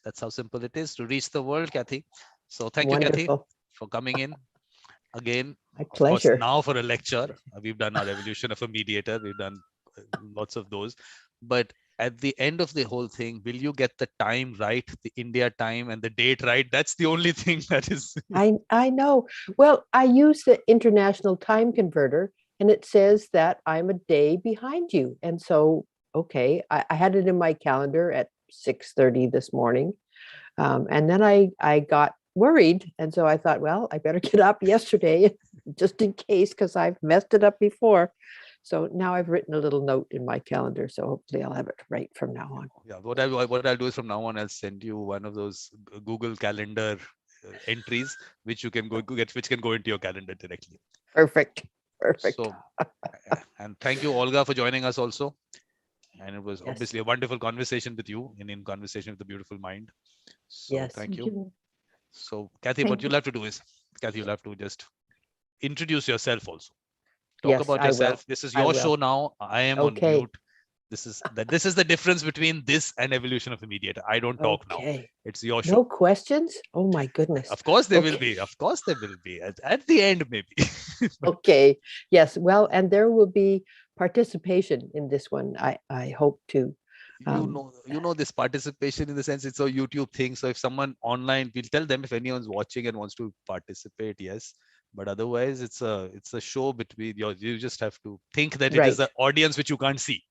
That's how simple it is to reach the world, Kathy. So thank you, Kathy, Wonderful. for coming in again. My Of course, pleasure. now for a lecture. We've done our evolution of a mediator. We've done lots of those. But at the end of the whole thing, will you get the time right, the India time and the date right? That's the only thing that is. I know. Well, I use the international time converter, and it says that I'm a day behind you. And so, okay, I had it in my calendar at 6:30 this morning. And then I got worried. And so I thought, well, I better get up yesterday just in case, because I've messed it up before. So now I've written a little note in my calendar. So hopefully I'll have it right from now on. Yeah, what I'll do is from now on, I'll send you one of those Google Calendar entries, which you can go get, which can go into your calendar directly. Perfect. Perfect. So, and thank you, Olga, for joining us also. And it was Yes. obviously a wonderful conversation with you, in conversation with the beautiful mind. So Yes. thank you. So Kathy, Thank what you'll have to do is, Kathy, you'll have to just introduce yourself also. Talk Yes, about I will. yourself. This is I your will. show now. I am on Okay. mute. This is the difference between this and evolution of a mediator. I don't talk now. Okay. It's your No show. questions? Oh my goodness. Of course there will Okay. be. Of course there will be. At the end, maybe. But Okay. Yes. Well, and there will be participation in this one. I hope to. you know this participation in the sense it's a YouTube thing. So if someone online, we'll tell them if anyone's watching and wants to participate, yes. But otherwise, it's a show between you just have to think that it is an Right. audience which you can't see.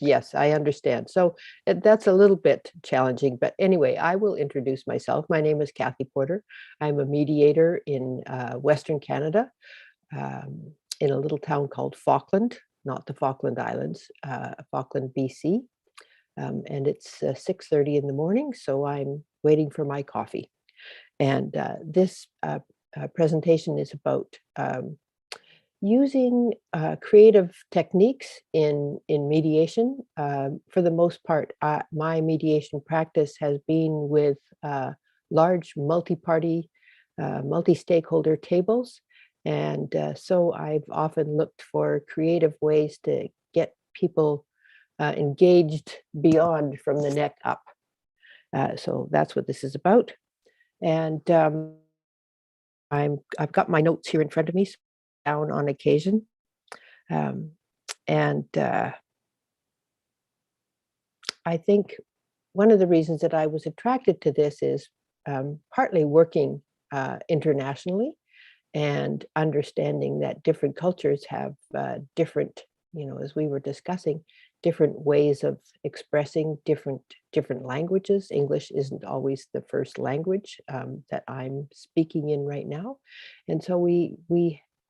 Yes, I understand. So that's a little bit challenging, but anyway, I will introduce myself. My name is Kathy Porter. I'm a mediator in Western Canada, in a little town called Falkland, not the Falkland Islands, Falkland, BC. And it's 6:30 in the morning, so I'm waiting for my coffee. And this presentation is about using creative techniques in mediation. For the most part, my mediation practice has been with large multi-party, multi-stakeholder tables. And so I've often looked for creative ways to get people engaged beyond from the neck up. So that's what this is about. And I've got my notes here in front of me, so down on occasion. And I think one of the reasons that I was attracted to this is partly working internationally and understanding that different cultures have different, as we were discussing, different ways of expressing different languages. English isn't always the first language that I'm speaking in right now. And so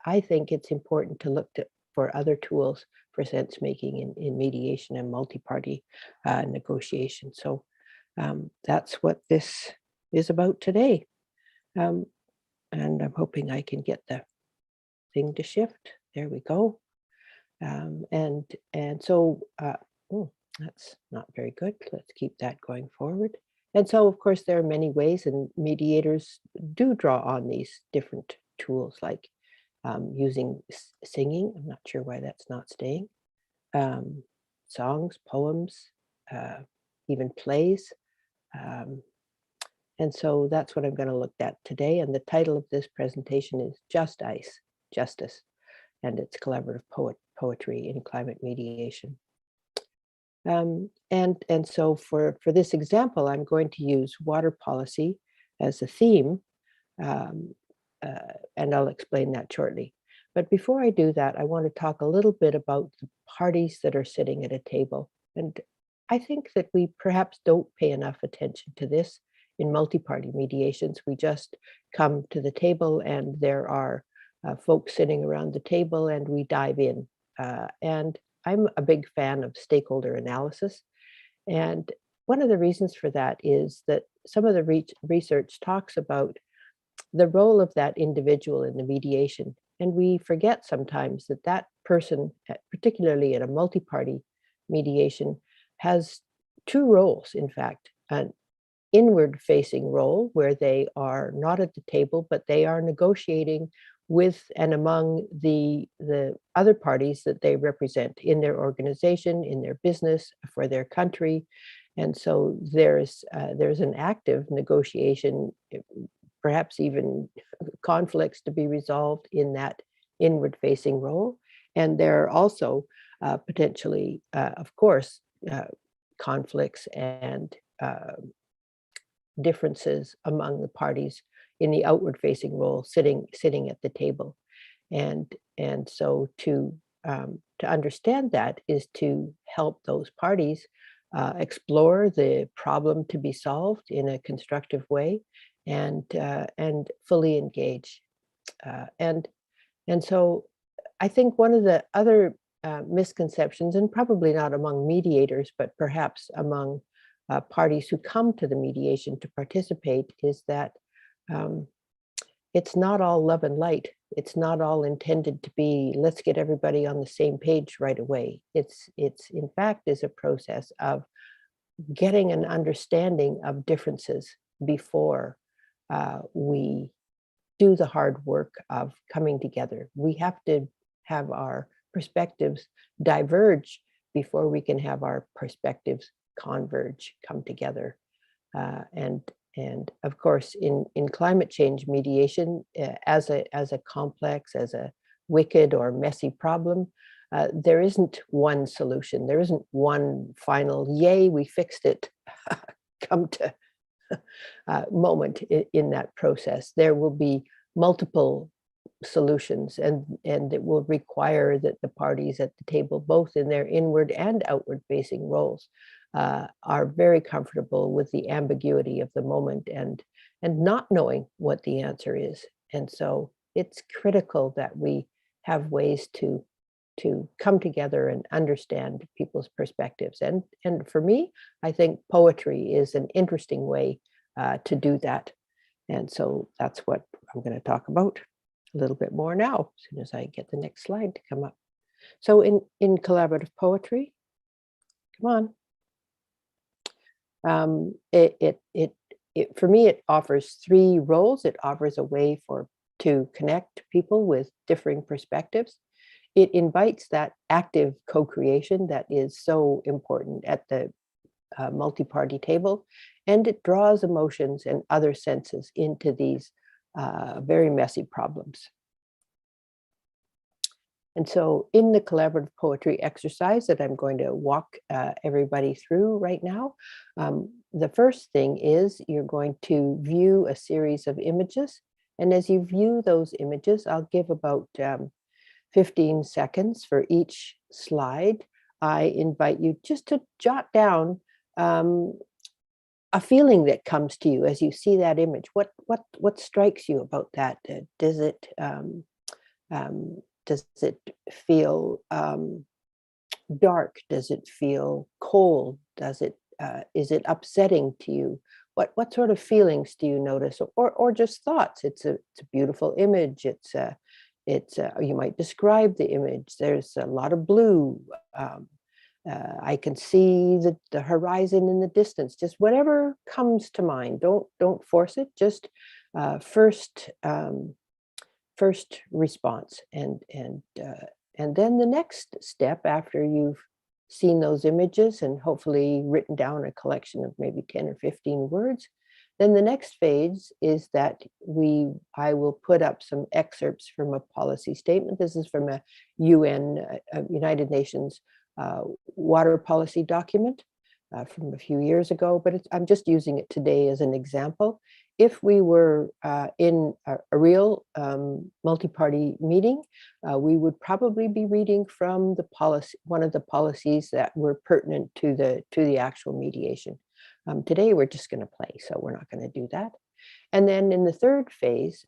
I think it's important to look for other tools for sense making in mediation and multi-party negotiation. So that's what this is about today. And I'm hoping I can get the thing to shift. There we go. And so, that's not very good. Let's keep that going forward. And so, of course, there are many ways, and mediators do draw on these different tools, like using singing. I'm not sure why that's not staying. Songs, poems, even plays. And so that's what I'm going to look at today. And the title of this presentation is Justice, and it's collaborative poetry in climate mediation. And so for this example, I'm going to use water policy as a theme, and I'll explain that shortly. But before I do that, I want to talk a little bit about the parties that are sitting at a table. And I think that we perhaps don't pay enough attention to this in multi-party mediations. We just come to the table and there are folks sitting around the table and we dive in. And I'm a big fan of stakeholder analysis. And one of the reasons for that is that some of the research talks about the role of that individual in the mediation. And we forget sometimes that that person, particularly in a multi-party mediation, has two roles, in fact. An inward-facing role where they are not at the table, but they are negotiating with and among the other parties that they represent in their organization, in their business, for their country. And so there's an active negotiation, perhaps even conflicts to be resolved in that inward-facing role. And there are also potentially, of course, conflicts and differences among the parties in the outward-facing role, sitting at the table. And so to understand that is to help those parties explore the problem to be solved in a constructive way, and fully engage. And so I think one of the other misconceptions, and probably not among mediators, but perhaps among parties who come to the mediation to participate, is that it's not all love and light. It's not all intended to be, let's get everybody on the same page right away. It's in fact is a process of getting an understanding of differences before we do the hard work of coming together. We have to have our perspectives diverge before we can have our perspectives converge, come together. And of course, in climate change mediation, as a complex, as a wicked or messy problem, there isn't one solution. There isn't one final, yay, we fixed it, come to moment in that process. There will be multiple solutions, and it will require that the parties at the table, both in their inward and outward facing roles, are very comfortable with the ambiguity of the moment and not knowing what the answer is. And so it's critical that we have ways to come together and understand people's perspectives. And for me, I think poetry is an interesting way to do that. And so that's what I'm going to talk about a little bit more now, as soon as I get the next slide to come up. So in collaborative poetry, come on. For me, it offers three roles. It offers a way to connect people with differing perspectives. It invites that active co-creation that is so important at the multi-party table, and it draws emotions and other senses into these very messy problems. And so in the collaborative poetry exercise that I'm going to walk everybody through right now, the first thing is you're going to view a series of images. And as you view those images, I'll give about 15 seconds for each slide. I invite you just to jot down a feeling that comes to you as you see that image. What strikes you about that? Does it feel dark? Does it feel cold? Is it upsetting to you? What sort of feelings do you notice, or just thoughts? It's a beautiful image. You might describe the image. There's a lot of blue. I can see the horizon in the distance. Just whatever comes to mind. Don't force it. Just first response, and then the next step, after you've seen those images and hopefully written down a collection of maybe 10 or 15 words, then the next phase is that I will put up some excerpts from a policy statement. This is from a United Nations water policy document from a few years ago, but I'm just using it today as an example. If we were in a real multi-party meeting, we would probably be reading from the policy, one of the policies that were pertinent to the actual mediation. Today, we're just going to play, so we're not going to do that. And then in the third phase,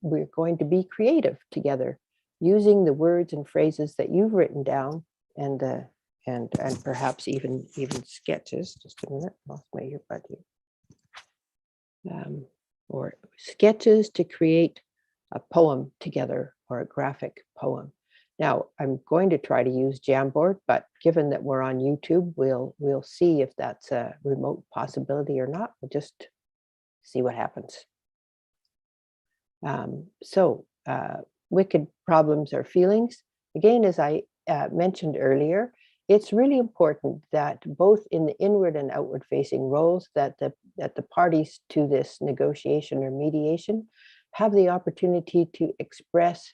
we're going to be creative together, using the words and phrases that you've written down, and perhaps even sketches. Just a minute, lost my earbud here. Or sketches to create a poem together, or a graphic poem. Now, I'm going to try to use Jamboard, but given that we're on YouTube, we'll see if that's a remote possibility or not. We'll just see what happens. Wicked problems or feelings. Again, as I mentioned earlier, it's really important that both in the inward and outward facing roles that the parties to this negotiation or mediation have the opportunity to express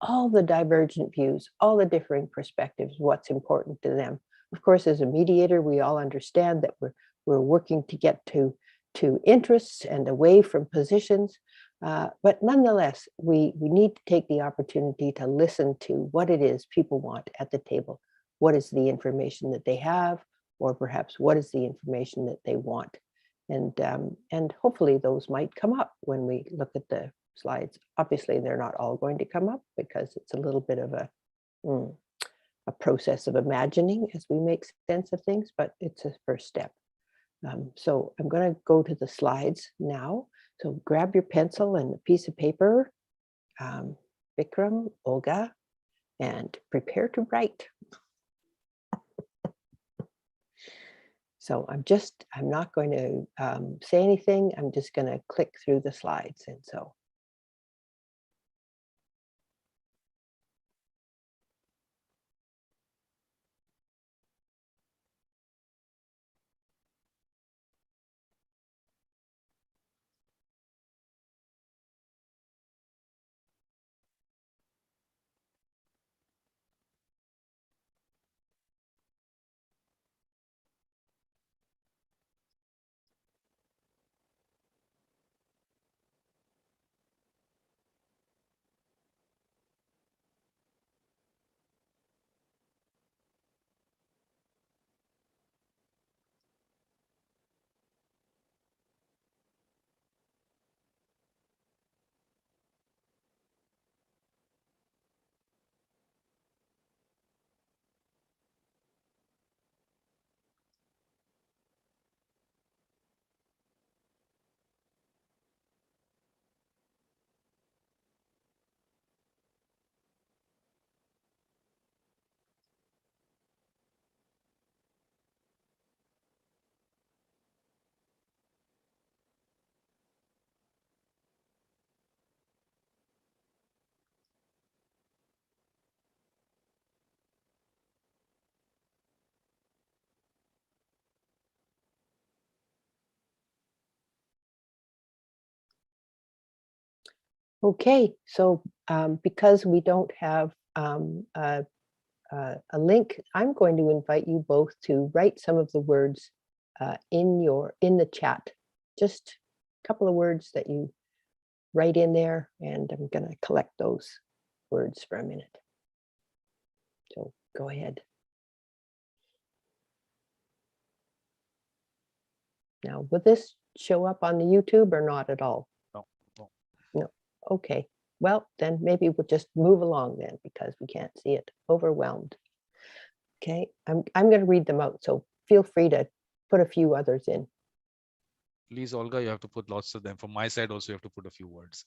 all the divergent views, all the differing perspectives, what's important to them. Of course, as a mediator, we all understand that we're working to get to interests and away from positions. But nonetheless, we need to take the opportunity to listen to what it is people want at the table. What is the information that they have, or perhaps what is the information that they want? And hopefully those might come up when we look at the slides. Obviously, they're not all going to come up because it's a little bit of a process of imagining as we make sense of things, but it's a first step. So I'm going to go to the slides now. So grab your pencil and a piece of paper, Vikram, Olga, and prepare to write. So I'm not going to say anything. I'm just going to click through the slides. And so okay, so because we don't have a link, I'm going to invite you both to write some of the words in the chat. Just a couple of words that you write in there, and I'm going to collect those words for a minute. So go ahead. Now, will this show up on the YouTube or not at all? No. Okay. Well, then maybe we'll just move along then because we can't see it. Overwhelmed. Okay. I'm going to read them out. So feel free to put a few others in. Please, Olga, you have to put lots of them. From my side also, you have to put a few words.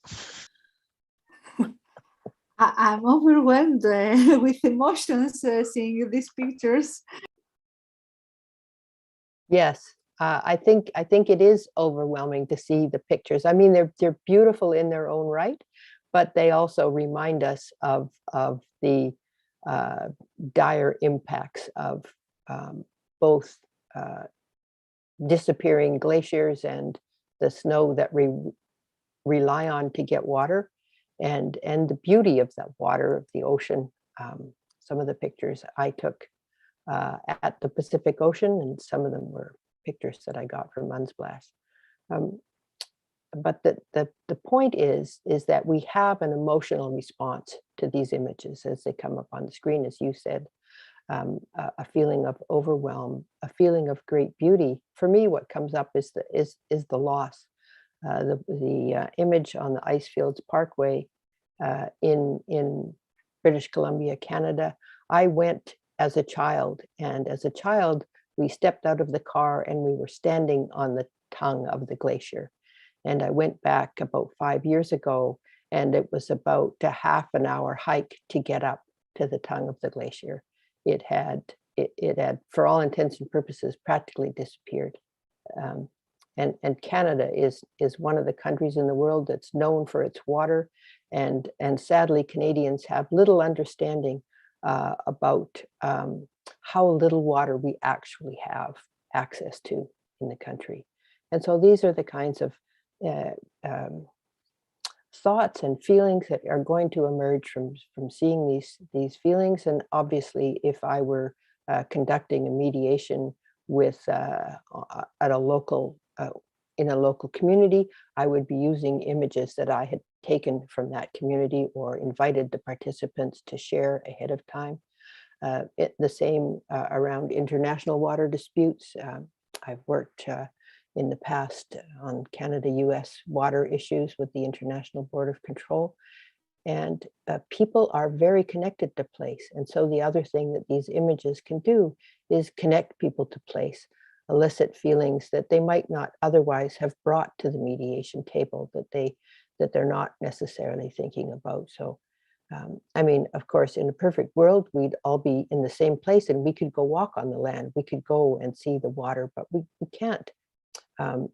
I'm overwhelmed with emotions seeing these pictures. Yes, I think it is overwhelming to see the pictures. I mean, they're beautiful in their own right, but they also remind us of the dire impacts of both disappearing glaciers and the snow that we rely on to get water, and the beauty of that water, of the ocean. Some of the pictures I took at the Pacific Ocean, and some of them were pictures that I got from Unsplash. But the point is that we have an emotional response to these images as they come up on the screen, as you said, a feeling of overwhelm, a feeling of great beauty. For me, what comes up is the loss. The image on the Icefields Parkway in British Columbia, Canada. I went as a child, and as a child, we stepped out of the car and we were standing on the tongue of the glacier. And I went back about 5 years ago, and it was about a half an hour hike to get up to the tongue of the glacier. It had, for all intents and purposes, practically disappeared. And Canada is one of the countries in the world that's known for its water, and sadly Canadians have little understanding about how little water we actually have access to in the country. And so these are the kinds of um, thoughts and feelings that are going to emerge from seeing these feelings. And obviously, if I were conducting a mediation with at a local in a local community, I would be using images that I had taken from that community or invited the participants to share ahead of time. The same around international water disputes. I've worked in the past on Canada-US water issues with the International Board of Control. And people are very connected to place. And so the other thing that these images can do is connect people to place, elicit feelings that they might not otherwise have brought to the mediation table, that they're not necessarily thinking about. So I mean, of course, in a perfect world, we'd all be in the same place and we could go walk on the land. We could go and see the water, but we can't.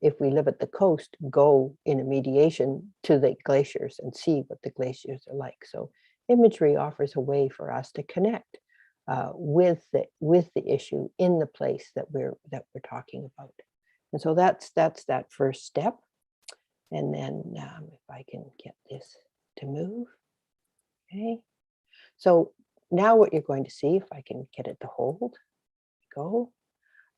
If we live at the coast, go in a mediation to the glaciers and see what the glaciers are like. So imagery offers a way for us to connect with the issue in the place that we're talking about. And so that's that first step. And then if I can get this to move. Okay, so now what you're going to see, if I can get it to hold, go.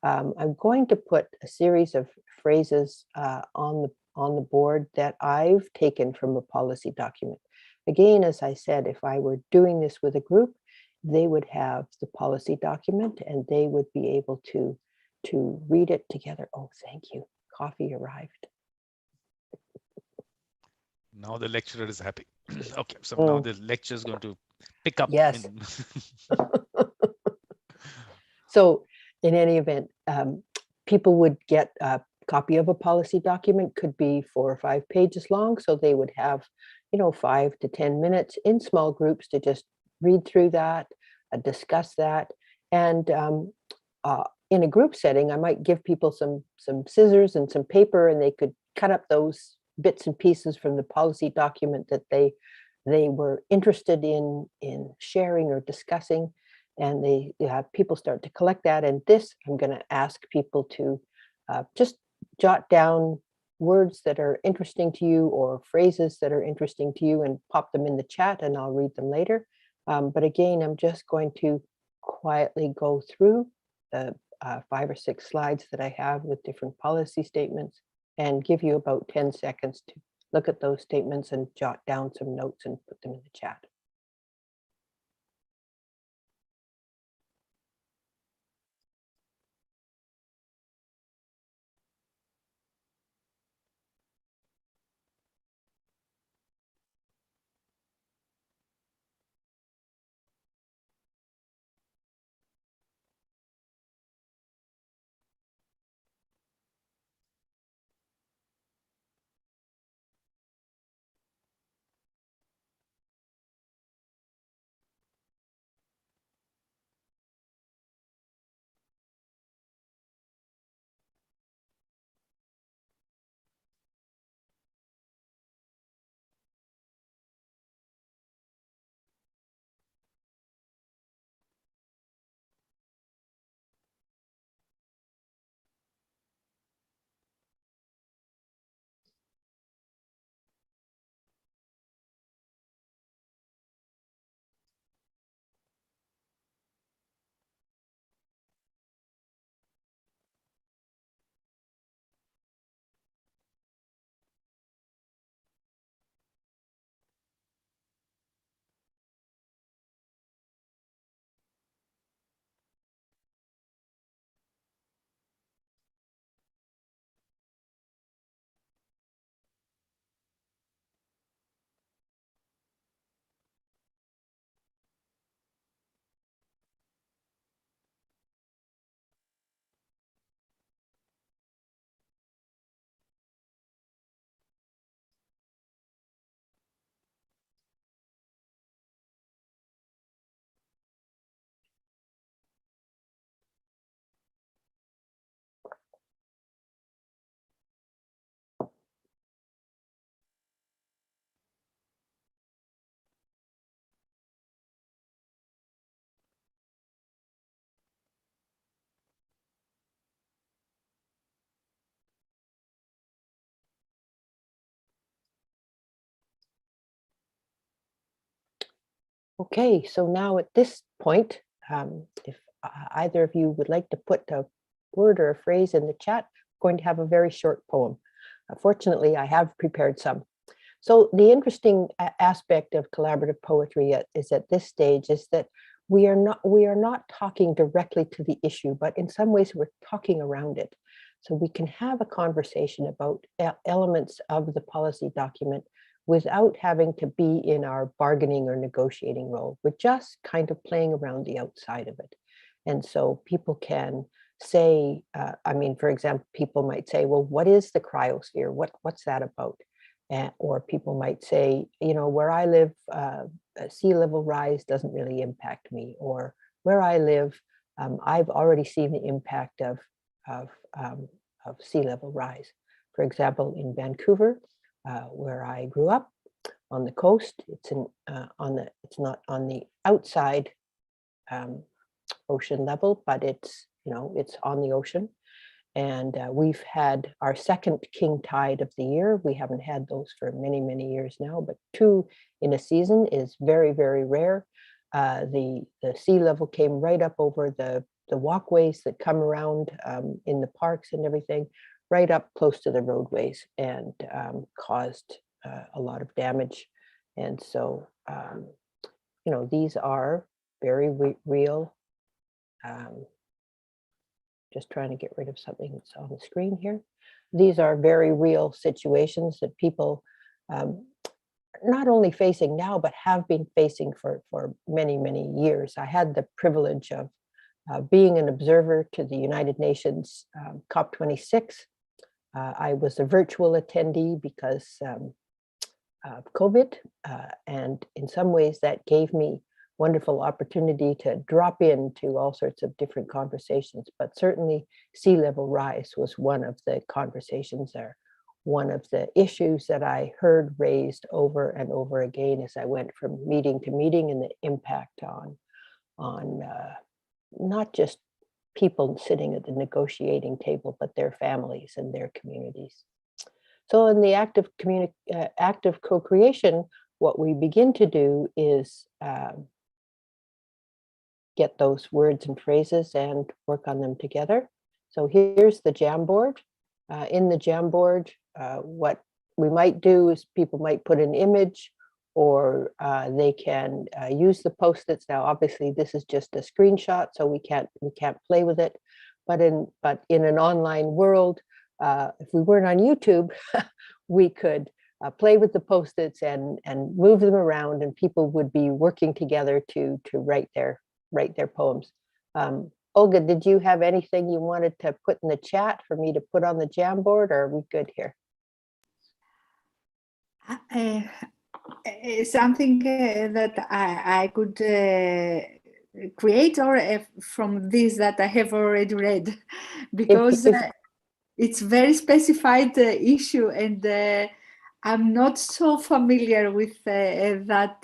I'm going to put a series of phrases on the board that I've taken from a policy document. Again, as I said, if I were doing this with a group, they would have the policy document and they would be able to read it together. Oh, thank you. Coffee arrived. Now the lecturer is happy. Okay, so now the lecture is going to pick up. Yes. So in any event, people would get a copy of a policy document, could be 4 or 5 pages long. So they would have, 5 to 10 minutes in small groups to just read through that, discuss that. And in a group setting, I might give people some scissors and some paper, and they could cut up those bits and pieces from the policy document that they were interested in sharing or discussing. And people start to collect that. And this, I'm going to ask people to just jot down words that are interesting to you or phrases that are interesting to you and pop them in the chat, and I'll read them later. But again, I'm just going to quietly go through the 5 or 6 slides that I have with different policy statements and give you about 10 seconds to look at those statements and jot down some notes and put them in the chat. Okay, so now at this point, if either of you would like to put a word or a phrase in the chat, I'm going to have a very short poem. Fortunately, I have prepared some. So the interesting aspect of collaborative poetry is at this stage is that we are not talking directly to the issue, but in some ways we're talking around it. So we can have a conversation about elements of the policy document without having to be in our bargaining or negotiating role. We're just kind of playing around the outside of it. And so people can say, I mean, for example, people might say, well, what is the cryosphere? What's that about? Or people might say, you know, where I live, sea level rise doesn't really impact me. Or where I live, I've already seen the impact of sea level rise. For example, in Vancouver, where I grew up on the coast, it's not on the outside ocean level, but it's on the ocean. And we've had our second king tide of the year. We haven't had those for many, many years now, but 2 in a season is very, very rare. The sea level came right up over the walkways that come around in the parks and everything, right up close to the roadways, and caused a lot of damage. And so, these are very real. Just trying to get rid of something that's on the screen here. These are very real situations that people not only facing now, but have been facing for many, many years. I had the privilege of being an observer to the United Nations COP26. I was a virtual attendee because of COVID, and in some ways that gave me wonderful opportunity to drop into all sorts of different conversations, but certainly sea level rise was one of the conversations there. One of the issues that I heard raised over and over again as I went from meeting to meeting, and the impact on not just people sitting at the negotiating table, but their families and their communities. So in the act of co-creation, what we begin to do is get those words and phrases and work on them together. So here's the Jamboard. In the Jamboard, what we might do is people might put an image, or they can use the Post-its. Now, obviously, this is just a screenshot, so we can't play with it. But in an online world, if we weren't on YouTube, we could play with the Post-its and move them around, and people would be working together to write their poems. Olga, did you have anything you wanted to put in the chat for me to put on the Jamboard, or are we good here? Something that I could create, or from this that I have already read, because it's very specified issue, and I'm not so familiar with that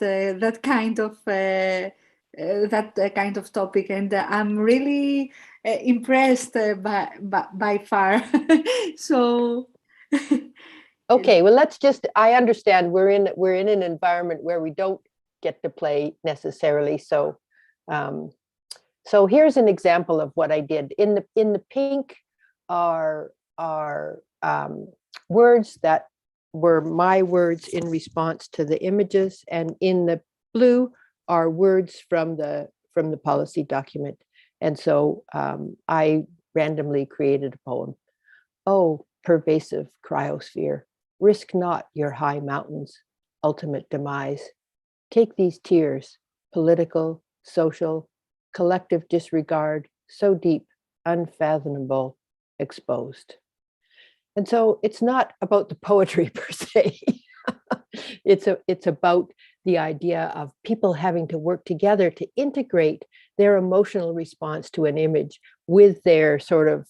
kind of topic, and I'm really impressed by far. So. Okay, well, I understand we're in an environment where we don't get to play necessarily. So so here's an example of what I did. In the pink are words that were my words in response to the images, and in the blue are words from the policy document. And so I randomly created a poem. Oh, pervasive cryosphere, risk not your high mountains' ultimate demise. Take these tears, political, social, collective disregard, so deep, unfathomable, exposed. And so it's not about the poetry per se. It's about the idea of people having to work together to integrate their emotional response to an image with their sort of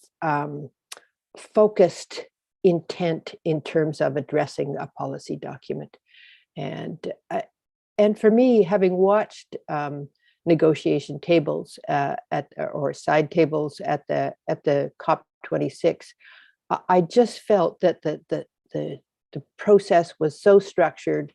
focused intent in terms of addressing a policy document. And for me, having watched negotiation tables or side tables at the COP26, I just felt that the process was so structured,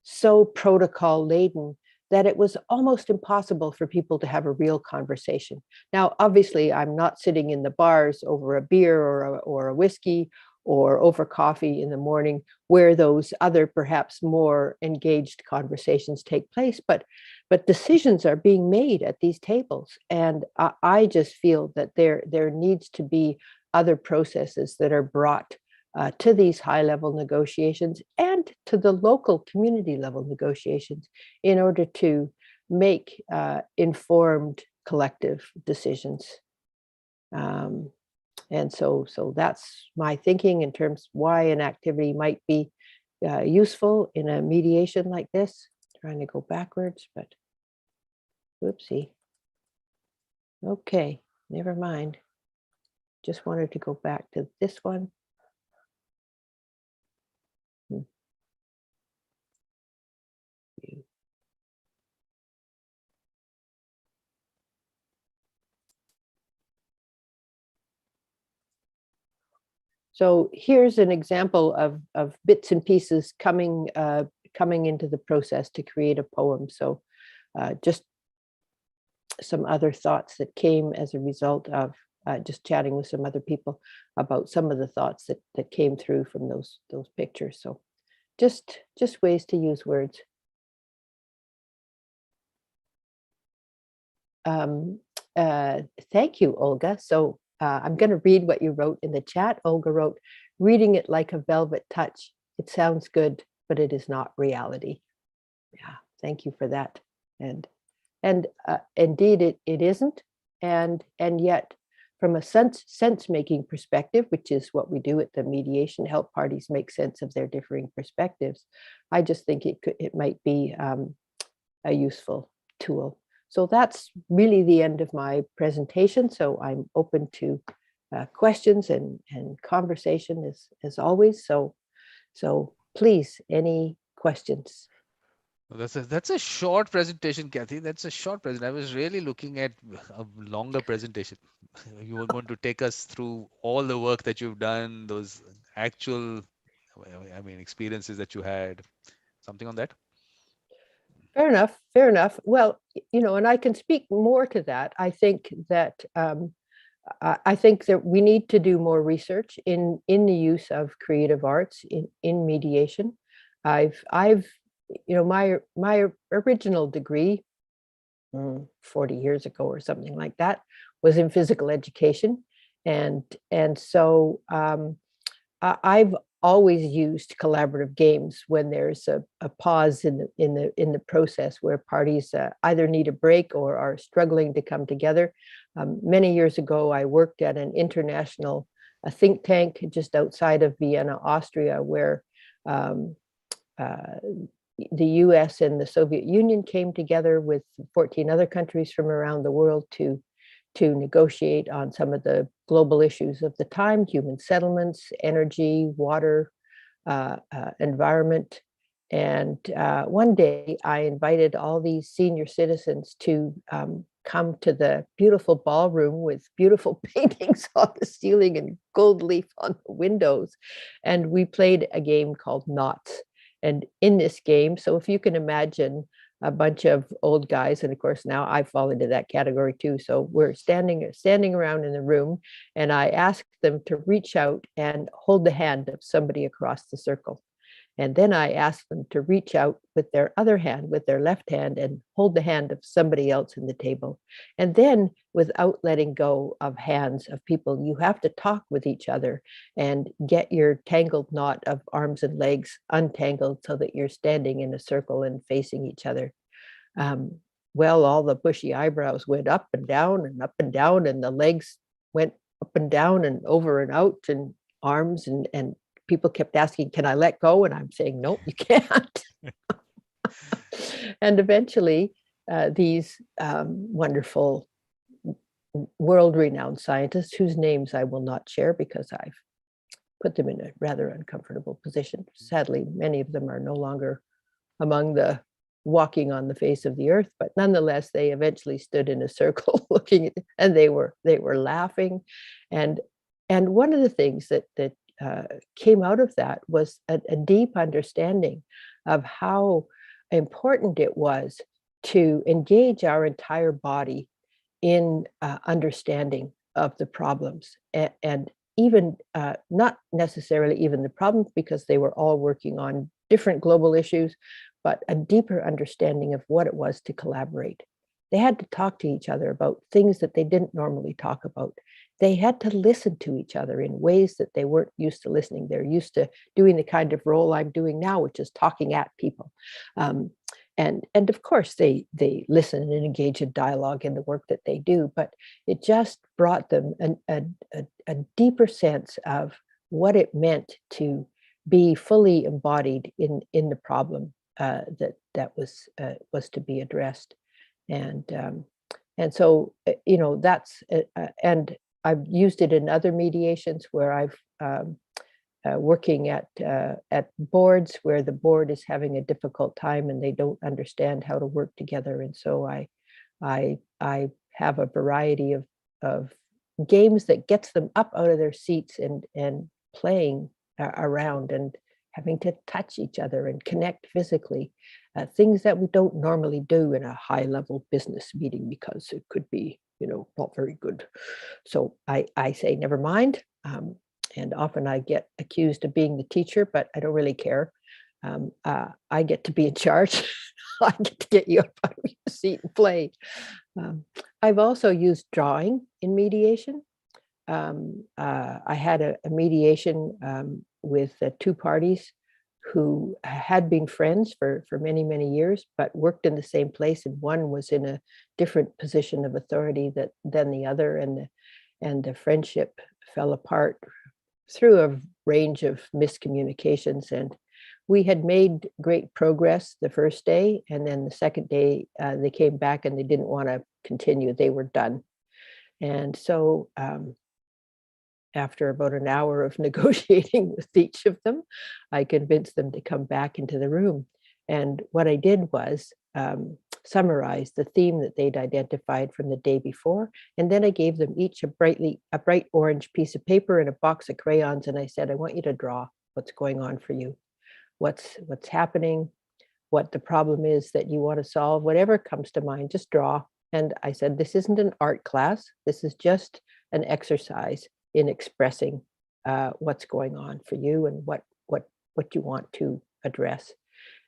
so protocol laden, that it was almost impossible for people to have a real conversation. Now, obviously, I'm not sitting in the bars over a beer or a whiskey or over coffee in the morning where those other perhaps more engaged conversations take place, but decisions are being made at these tables. And I just feel that there needs to be other processes that are brought to these high-level negotiations and to the local community level negotiations in order to make informed collective decisions. And so that's my thinking in terms of why an activity might be useful in a mediation like this. Trying to go backwards, but whoopsie. Okay, never mind. Just wanted to go back to this one. So here's an example of bits and pieces coming into the process to create a poem. So just some other thoughts that came as a result of just chatting with some other people about some of the thoughts that came through from those pictures. So just ways to use words. Thank you, Olga. So I'm going to read what you wrote in the chat. Olga wrote, "Reading it like a velvet touch. It sounds good, but it is not reality." Yeah, thank you for that. And indeed, it isn't. And yet, from a sense making perspective, which is what we do at the mediation, help parties make sense of their differing perspectives, I just think it might be a useful tool. So that's really the end of my presentation. So I'm open to questions and conversation as always. So please, any questions? That's a short presentation, Kathy. That's a short presentation. I was really looking at a longer presentation. You were going to take us through all the work that you've done, those actual, I mean, experiences that you had. Something on that? Fair enough. Fair enough. Well, and I can speak more to that. I think that we need to do more research in the use of creative arts in mediation. I've my original degree 40 years ago or something like that was in physical education, and so I've always used collaborative games when there's a pause in the process where parties either need a break or are struggling to come together. Many years ago, I worked at an international think tank just outside of Vienna, Austria, where the US and the Soviet Union came together with 14 other countries from around the world to negotiate on some of the global issues of the time: human settlements, energy, water, environment. And one day I invited all these senior citizens to come to the beautiful ballroom with beautiful paintings on the ceiling and gold leaf on the windows. And we played a game called Knots. And in this game, so if you can imagine a bunch of old guys, and of course now I fall into that category too. So we're standing around in the room, and I asked them to reach out and hold the hand of somebody across the circle. And then I asked them to reach out with their other hand, with their left hand, and hold the hand of somebody else in the table. And then, without letting go of hands of people, you have to talk with each other and get your tangled knot of arms and legs untangled so that you're standing in a circle and facing each other. Well, all the bushy eyebrows went up and down and up and down, and the legs went up and down and over and out, and arms and people kept asking, "Can I let go?" And I'm saying, "No, you can't." And eventually, these wonderful world-renowned scientists, whose names I will not share because I've put them in a rather uncomfortable position. Sadly, many of them are no longer among the walking on the face of the earth, but nonetheless, they eventually stood in a circle looking at, and they were laughing. And one of the things that came out of that was a deep understanding of how important it was to engage our entire body in understanding of the problems, and even not necessarily even the problems, because they were all working on different global issues, but a deeper understanding of what it was to collaborate. They had to talk to each other about things that they didn't normally talk about. They had to listen to each other in ways that they weren't used to listening. They're used to doing the kind of role I'm doing now, which is talking at people. And of course, they listen and engage in dialogue in the work that they do, but it just brought them a deeper sense of what it meant to be fully embodied in the problem that was to be addressed. And so that's and I've used it in other mediations where I've working at boards where the board is having a difficult time and they don't understand how to work together. And so I have a variety of games that gets them up out of their seats and playing around and having to touch each other and connect physically, things that we don't normally do in a high level business meeting because it could be, not very good. So I say, never mind. And often I get accused of being the teacher, but I don't really care. I get to be in charge. I get to get you up out of your seat and play. I've also used drawing in mediation. I had a mediation with two parties who had been friends for many, many years, but worked in the same place. And one was in a different position of authority than the other. And the friendship fell apart through a range of miscommunications. And we had made great progress the first day. And then the second day, they came back and they didn't want to continue. They were done. And so after about an hour of negotiating with each of them, I convinced them to come back into the room. And what I did was summarize the theme that they'd identified from the day before. And then I gave them each a bright orange piece of paper and a box of crayons. And I said, I want you to draw what's going on for you, what's happening, what the problem is that you want to solve, whatever comes to mind, just draw. And I said, this isn't an art class. This is just an exercise in expressing what's going on for you and what you want to address.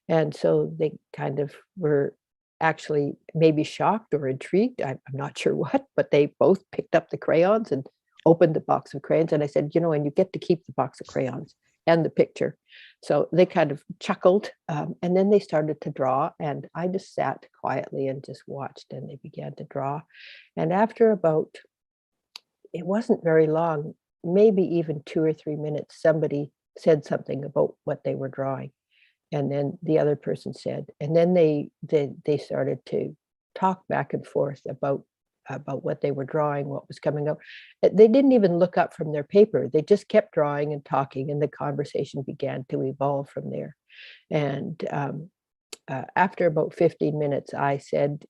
And so they kind of were actually maybe shocked or intrigued. I'm not sure what, but they both picked up the crayons and opened the box of crayons. And I said, and you get to keep the box of crayons and the picture. So they kind of chuckled, and then they started to draw. And I just sat quietly and just watched, and they began to draw. And after it wasn't very long, maybe even 2 or 3 minutes, somebody said something about what they were drawing. And then the other person said, and then they started to talk back and forth about what they were drawing, what was coming up. They didn't even look up from their paper. They just kept drawing and talking, and the conversation began to evolve from there. And after about 15 minutes, I said,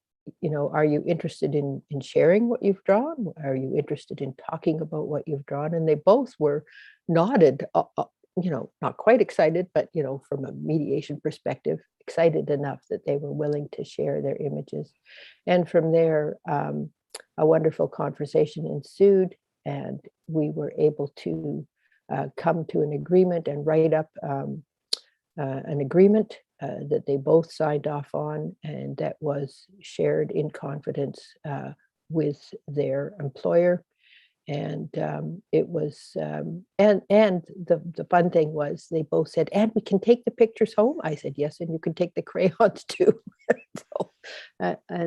are you interested in sharing what you've drawn? Are you interested in talking about what you've drawn? And they both were nodded, not quite excited, but, from a mediation perspective, excited enough that they were willing to share their images. And from there, a wonderful conversation ensued, and we were able to come to an agreement and write up an agreement that they both signed off on, and that was shared in confidence with their employer. And it was, and the fun thing was they both said, and we can take the pictures home. I said, yes, and you can take the crayons too.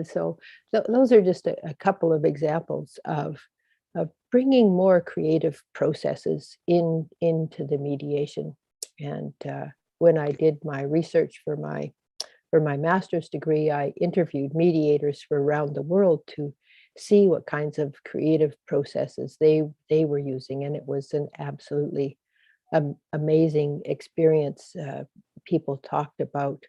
So those are just a couple of examples of bringing more creative processes into the mediation. And when I did my research for my master's degree, I interviewed mediators from around the world to see what kinds of creative processes they were using. And it was an absolutely amazing experience. People talked about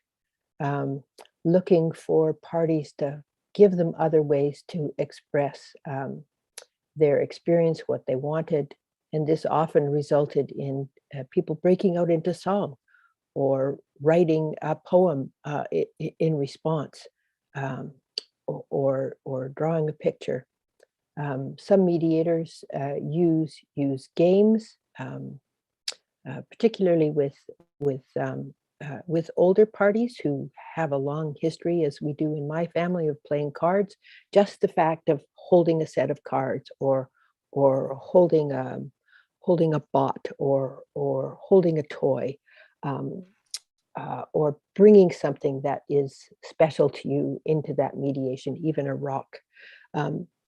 looking for parties to give them other ways to express their experience, what they wanted. And this often resulted in people breaking out into song or writing a poem in response. um, or drawing a picture. Some mediators use games, particularly with older parties who have a long history, as we do in my family, of playing cards. Just the fact of holding a set of cards, or holding a bot, or holding a toy, um, or bringing something that is special to you into that mediation, even a rock,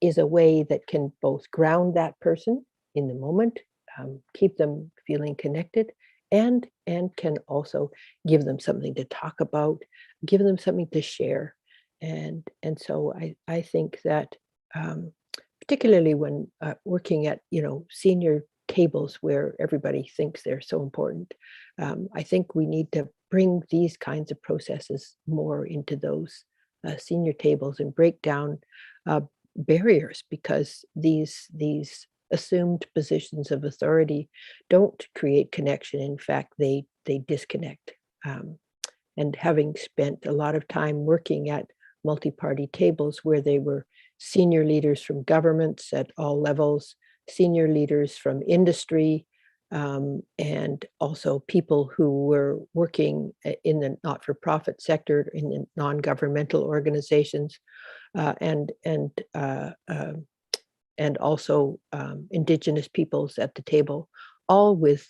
is a way that can both ground that person in the moment, keep them feeling connected, and can also give them something to talk about, give them something to share. And so I think that, particularly when working at senior tables where everybody thinks they're so important, I think we need to bring these kinds of processes more into those senior tables and break down uh, barriers, because these assumed positions of authority don't create connection. In fact, they disconnect. Um, and having spent a lot of time working at multi-party tables where they were senior leaders from governments at all levels, senior leaders from industry, and also people who were working in the not-for-profit sector, in the non-governmental organizations, uh, and and uh, um, and also indigenous peoples at the table, all with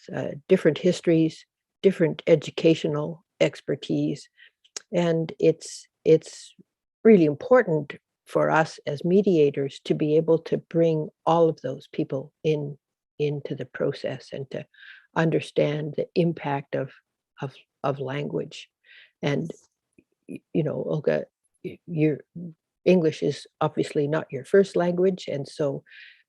different histories, different educational expertise. And it's really important for us as mediators to be able to bring all of those people into the process, and to understand the impact of of language. And Olga, your English is obviously not your first language, and so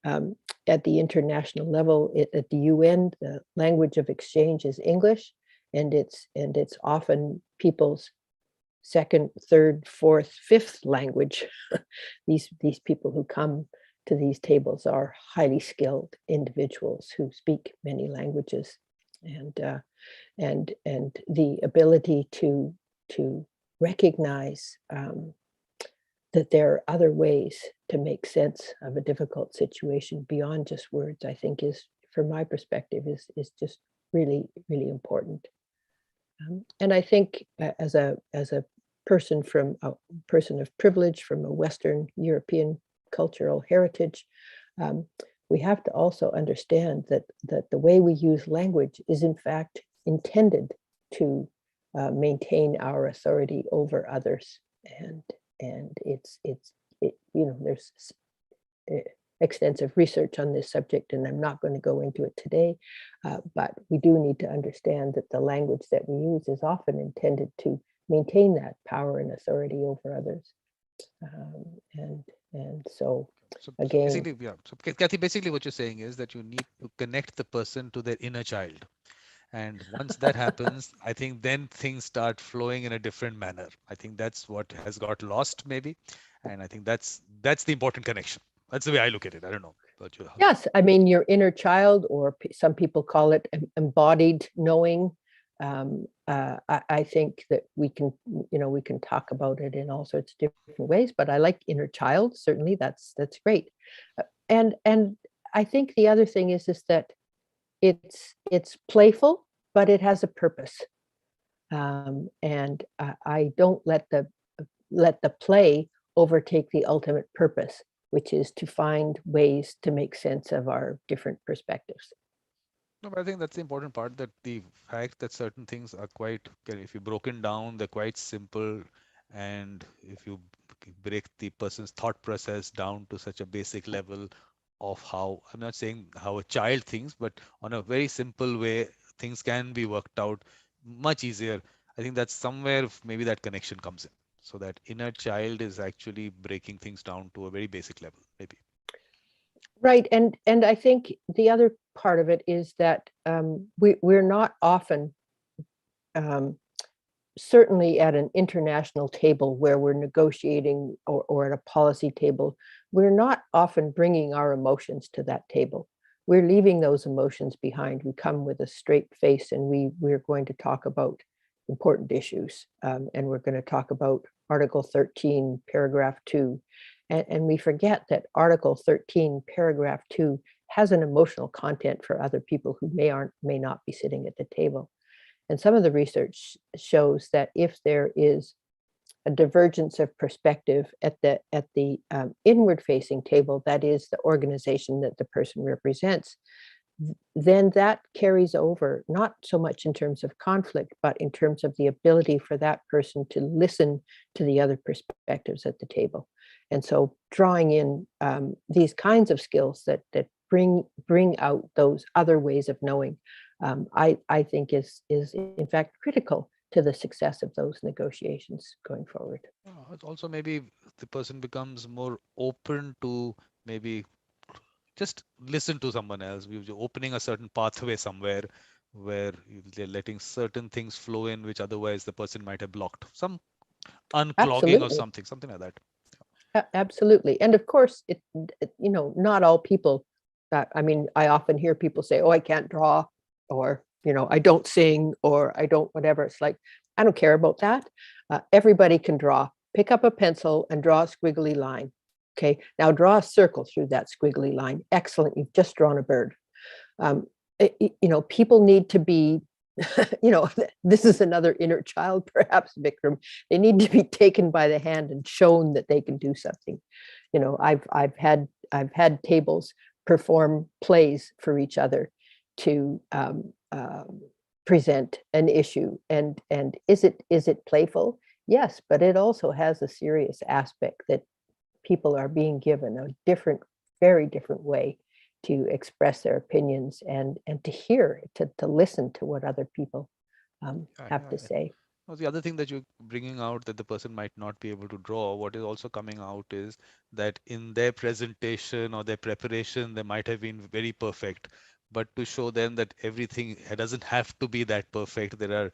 at the international level, at the UN, the language of exchange is English, and it's often people's second, third, fourth, fifth language. These people who come to these tables are highly skilled individuals who speak many languages, and the ability to recognize that there are other ways to make sense of a difficult situation beyond just words, I think, is, from my perspective, is just really, really important. And I think as a person of privilege from a Western European cultural heritage, we have to also understand that the way we use language is in fact intended to maintain our authority over others. And there's extensive research on this subject, and I'm not going to go into it today, but we do need to understand that the language that we use is often intended to maintain that power and authority over others. And so again, basically, yeah. So Kathy, basically what you're saying is that you need to connect the person to their inner child. And once that happens, I think then things start flowing in a different manner. I think that's what has got lost, maybe. And I think that's the important connection. That's the way I look at it. I don't know about you. yes, I mean, your inner child, or some people call it embodied knowing. I think that we can talk about it in all sorts of different ways, but I like inner child. Certainly, that's great. And I think the other thing is that it's playful, but it has a purpose. And I don't let the play overtake the ultimate purpose, which is to find ways to make sense of our different perspectives. No, but I think that's the important part, that the fact that certain things are quite, if you broken down, they're quite simple. And if you break the person's thought process down to such a basic level of how, I'm not saying how a child thinks, but on a very simple way, things can be worked out much easier. I think that's somewhere maybe that connection comes in. So that inner child is actually breaking things down to a very basic level, maybe. Right, and I think the other part of it is that we're not often, certainly at an international table where we're negotiating, or at a policy table, we're not often bringing our emotions to that table. We're leaving those emotions behind. We come with a straight face, and we're going to talk about important issues. And we're going to talk about Article 13, paragraph 2. And we forget that Article 13, paragraph 2 has an emotional content for other people who may not be sitting at the table. And some of the research shows that if there is a divergence of perspective at the inward-facing table, that is the organization that the person represents, then that carries over, not so much in terms of conflict, but in terms of the ability for that person to listen to the other perspectives at the table. And so drawing in these kinds of skills that bring out those other ways of knowing, I think is in fact critical to the success of those negotiations going forward. Also, maybe the person becomes more open to maybe just listen to someone else. You're opening a certain pathway somewhere where they're letting certain things flow in, which otherwise the person might have blocked. Some unclogging or something like that. Absolutely. And of course, not all people, I often hear people say, oh, I can't draw, or, I don't sing, or I don't whatever. It's like, I don't care about that. Everybody can draw. Pick up a pencil and draw a squiggly line. Okay, now draw a circle through that squiggly line. Excellent, you've just drawn a bird. People need to be, this is another inner child, perhaps, Vikram. They need to be taken by the hand and shown that they can do something. I've had tables perform plays for each other to present an issue, and is it playful? Yes, but it also has a serious aspect that people are being given a very different way to express their opinions and to hear, to listen to what other people have to say. Well, the other thing that you're bringing out that the person might not be able to draw, what is also coming out is that in their presentation or their preparation, they might have been very perfect. But to show them that everything doesn't have to be that perfect, there are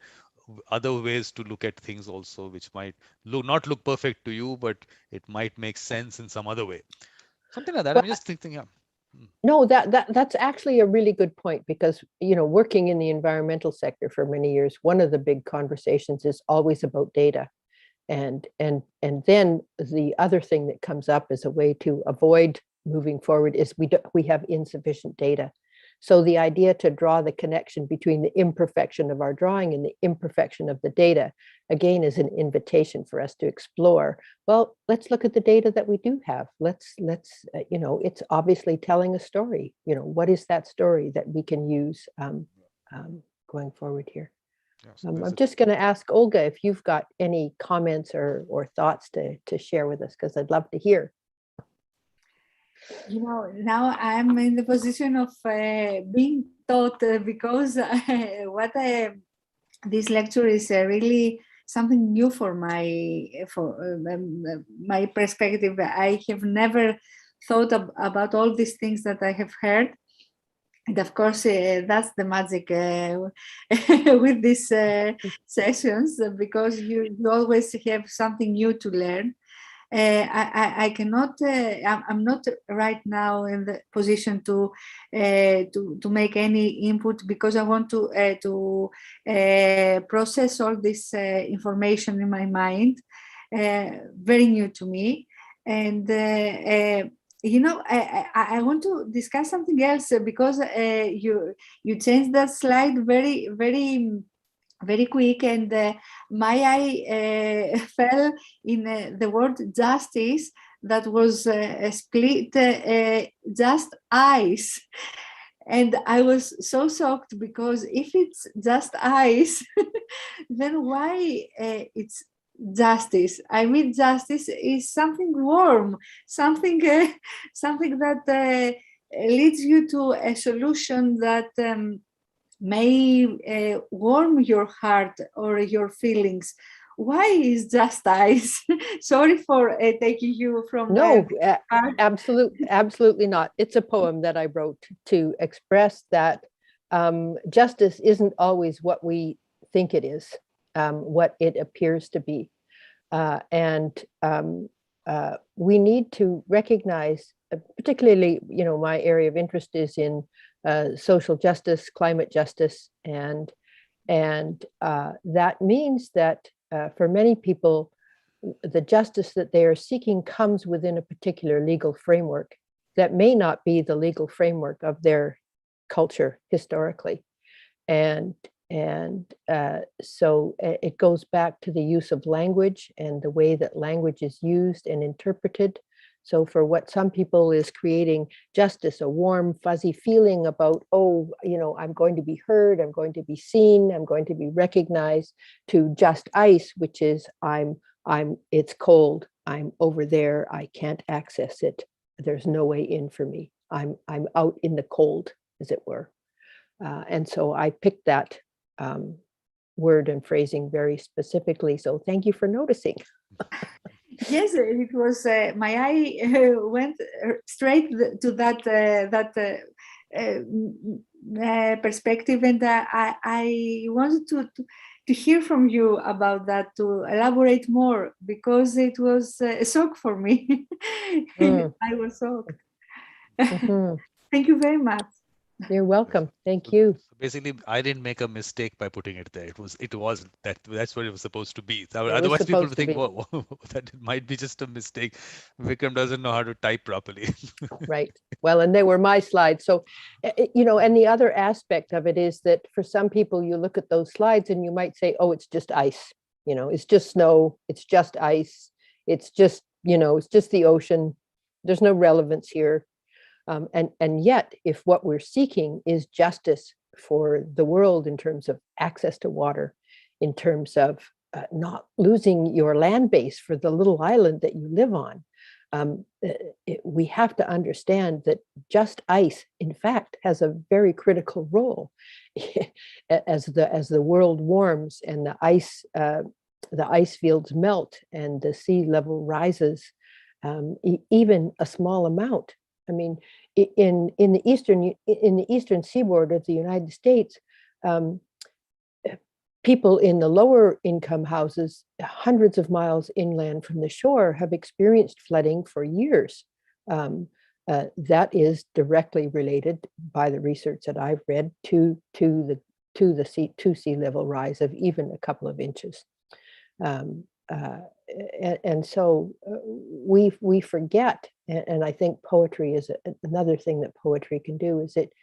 other ways to look at things also, which might not look perfect to you, but it might make sense in some other way. Something like that. Well, I'm just thinking, yeah. No, that's actually a really good point, because working in the environmental sector for many years, one of the big conversations is always about data, and then the other thing that comes up as a way to avoid moving forward is we have insufficient data. So the idea to draw the connection between the imperfection of our drawing and the imperfection of the data, again, is an invitation for us to explore. Well, let's look at the data that we do have. Let's it's obviously telling a story. What is that story that we can use going forward here? I'm just going to ask Olga if you've got any comments or thoughts to share with us, because I'd love to hear. Now I'm in the position of being taught, because this lecture is really something new for my perspective. I have never thought about all these things that I have heard. And of course, that's the magic with these sessions, because you always have something new to learn. I cannot. I'm not right now in the position to make any input, because I want to process all this information in my mind, very new to me, and I want to discuss something else, because you changed that slide very very quick, and my eye fell in the word justice that was split, just eyes. And I was so shocked, because if it's just eyes, then why it's justice? I mean, justice is something warm, something that leads you to a solution that may warm your heart or your feelings. Why is just eyes? Sorry for taking you from no, absolutely not. It's a poem that I wrote to express that justice isn't always what we think it is, what it appears to be, and we need to recognize, particularly, my area of interest is in social justice, climate justice, and And that means that for many people, the justice that they are seeking comes within a particular legal framework that may not be the legal framework of their culture historically. And so it goes back to the use of language and the way that language is used and interpreted. So for what some people is creating justice, a warm, fuzzy feeling about, oh, you know, I'm going to be heard, I'm going to be seen, I'm going to be recognized, to just ice, which is it's cold, I'm over there, I can't access it, there's no way in for me, I'm out in the cold, as it were. And so I picked that word and phrasing very specifically. So thank you for noticing. Yes, it was my eye went straight to that perspective, and I wanted to hear from you about that, to elaborate more, because it was a shock for me. I was shocked. Mm-hmm. Thank you very much. You're welcome. Thank you. So basically, I didn't make a mistake by putting it there. It was that's what it was supposed to be. Otherwise, people would think, whoa, that might be just a mistake. Vikram doesn't know how to type properly. Right. Well, and they were my slides. So, you know, and the other aspect of it is that for some people, you look at those slides and you might say, oh, it's just ice. You know, it's just snow. It's just ice. It's just, you know, it's just the ocean. There's no relevance here. And yet, if what we're seeking is justice for the world in terms of access to water, in terms of not losing your land base for the little island that you live on, we have to understand that just ice, in fact, has a very critical role as the world warms and the ice fields melt and the sea level rises, even a small amount. I mean, in the eastern seaboard of the United States, people in the lower income houses, hundreds of miles inland from the shore, have experienced flooding for years. That is directly related, by the research that I've read, to the sea level rise of even a couple of inches. And so we forget, and I think poetry is another thing that poetry can do, is it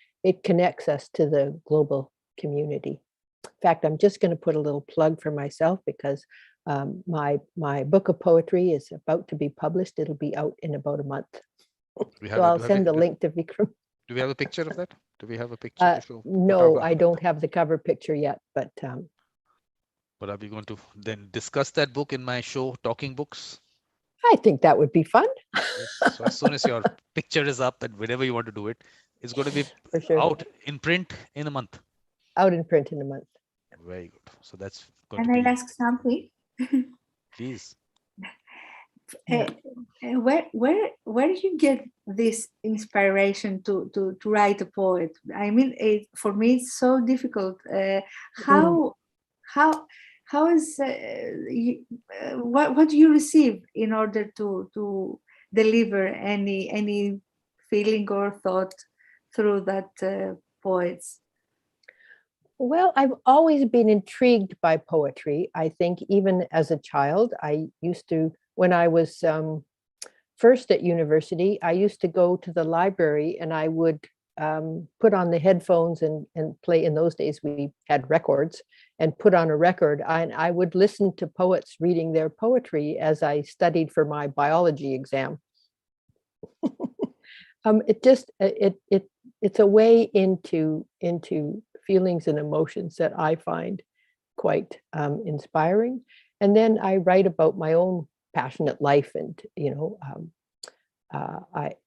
connects us to the global community. In fact, I'm just going to put a little plug for myself, because my book of poetry is about to be published. It'll be out in about a month. So I'll send the link to Vikram. Do we have a picture of that? Do we have a picture? No, I don't have the cover picture yet, but are we going to then discuss that book in my show, Talking Books? I think that would be fun. Yes. So as soon as your picture is up and whenever you want to do it, it's going to be out in print in a month. Out in print in a month. Very good. So that's going Can I ask something? Please. Where did you get this inspiration to write a poem? I mean, for me it's so difficult. How is what do you receive in order to deliver any feeling or thought through that poets? Well, I've always been intrigued by poetry. I think even as a child, I used to, when I was first at university, I used to go to the library and I would put on the headphones and play. In those days, we had records, and put on a record. I would listen to poets reading their poetry as I studied for my biology exam. It's a way into feelings and emotions that I find quite inspiring. And then I write about my own passionate life, and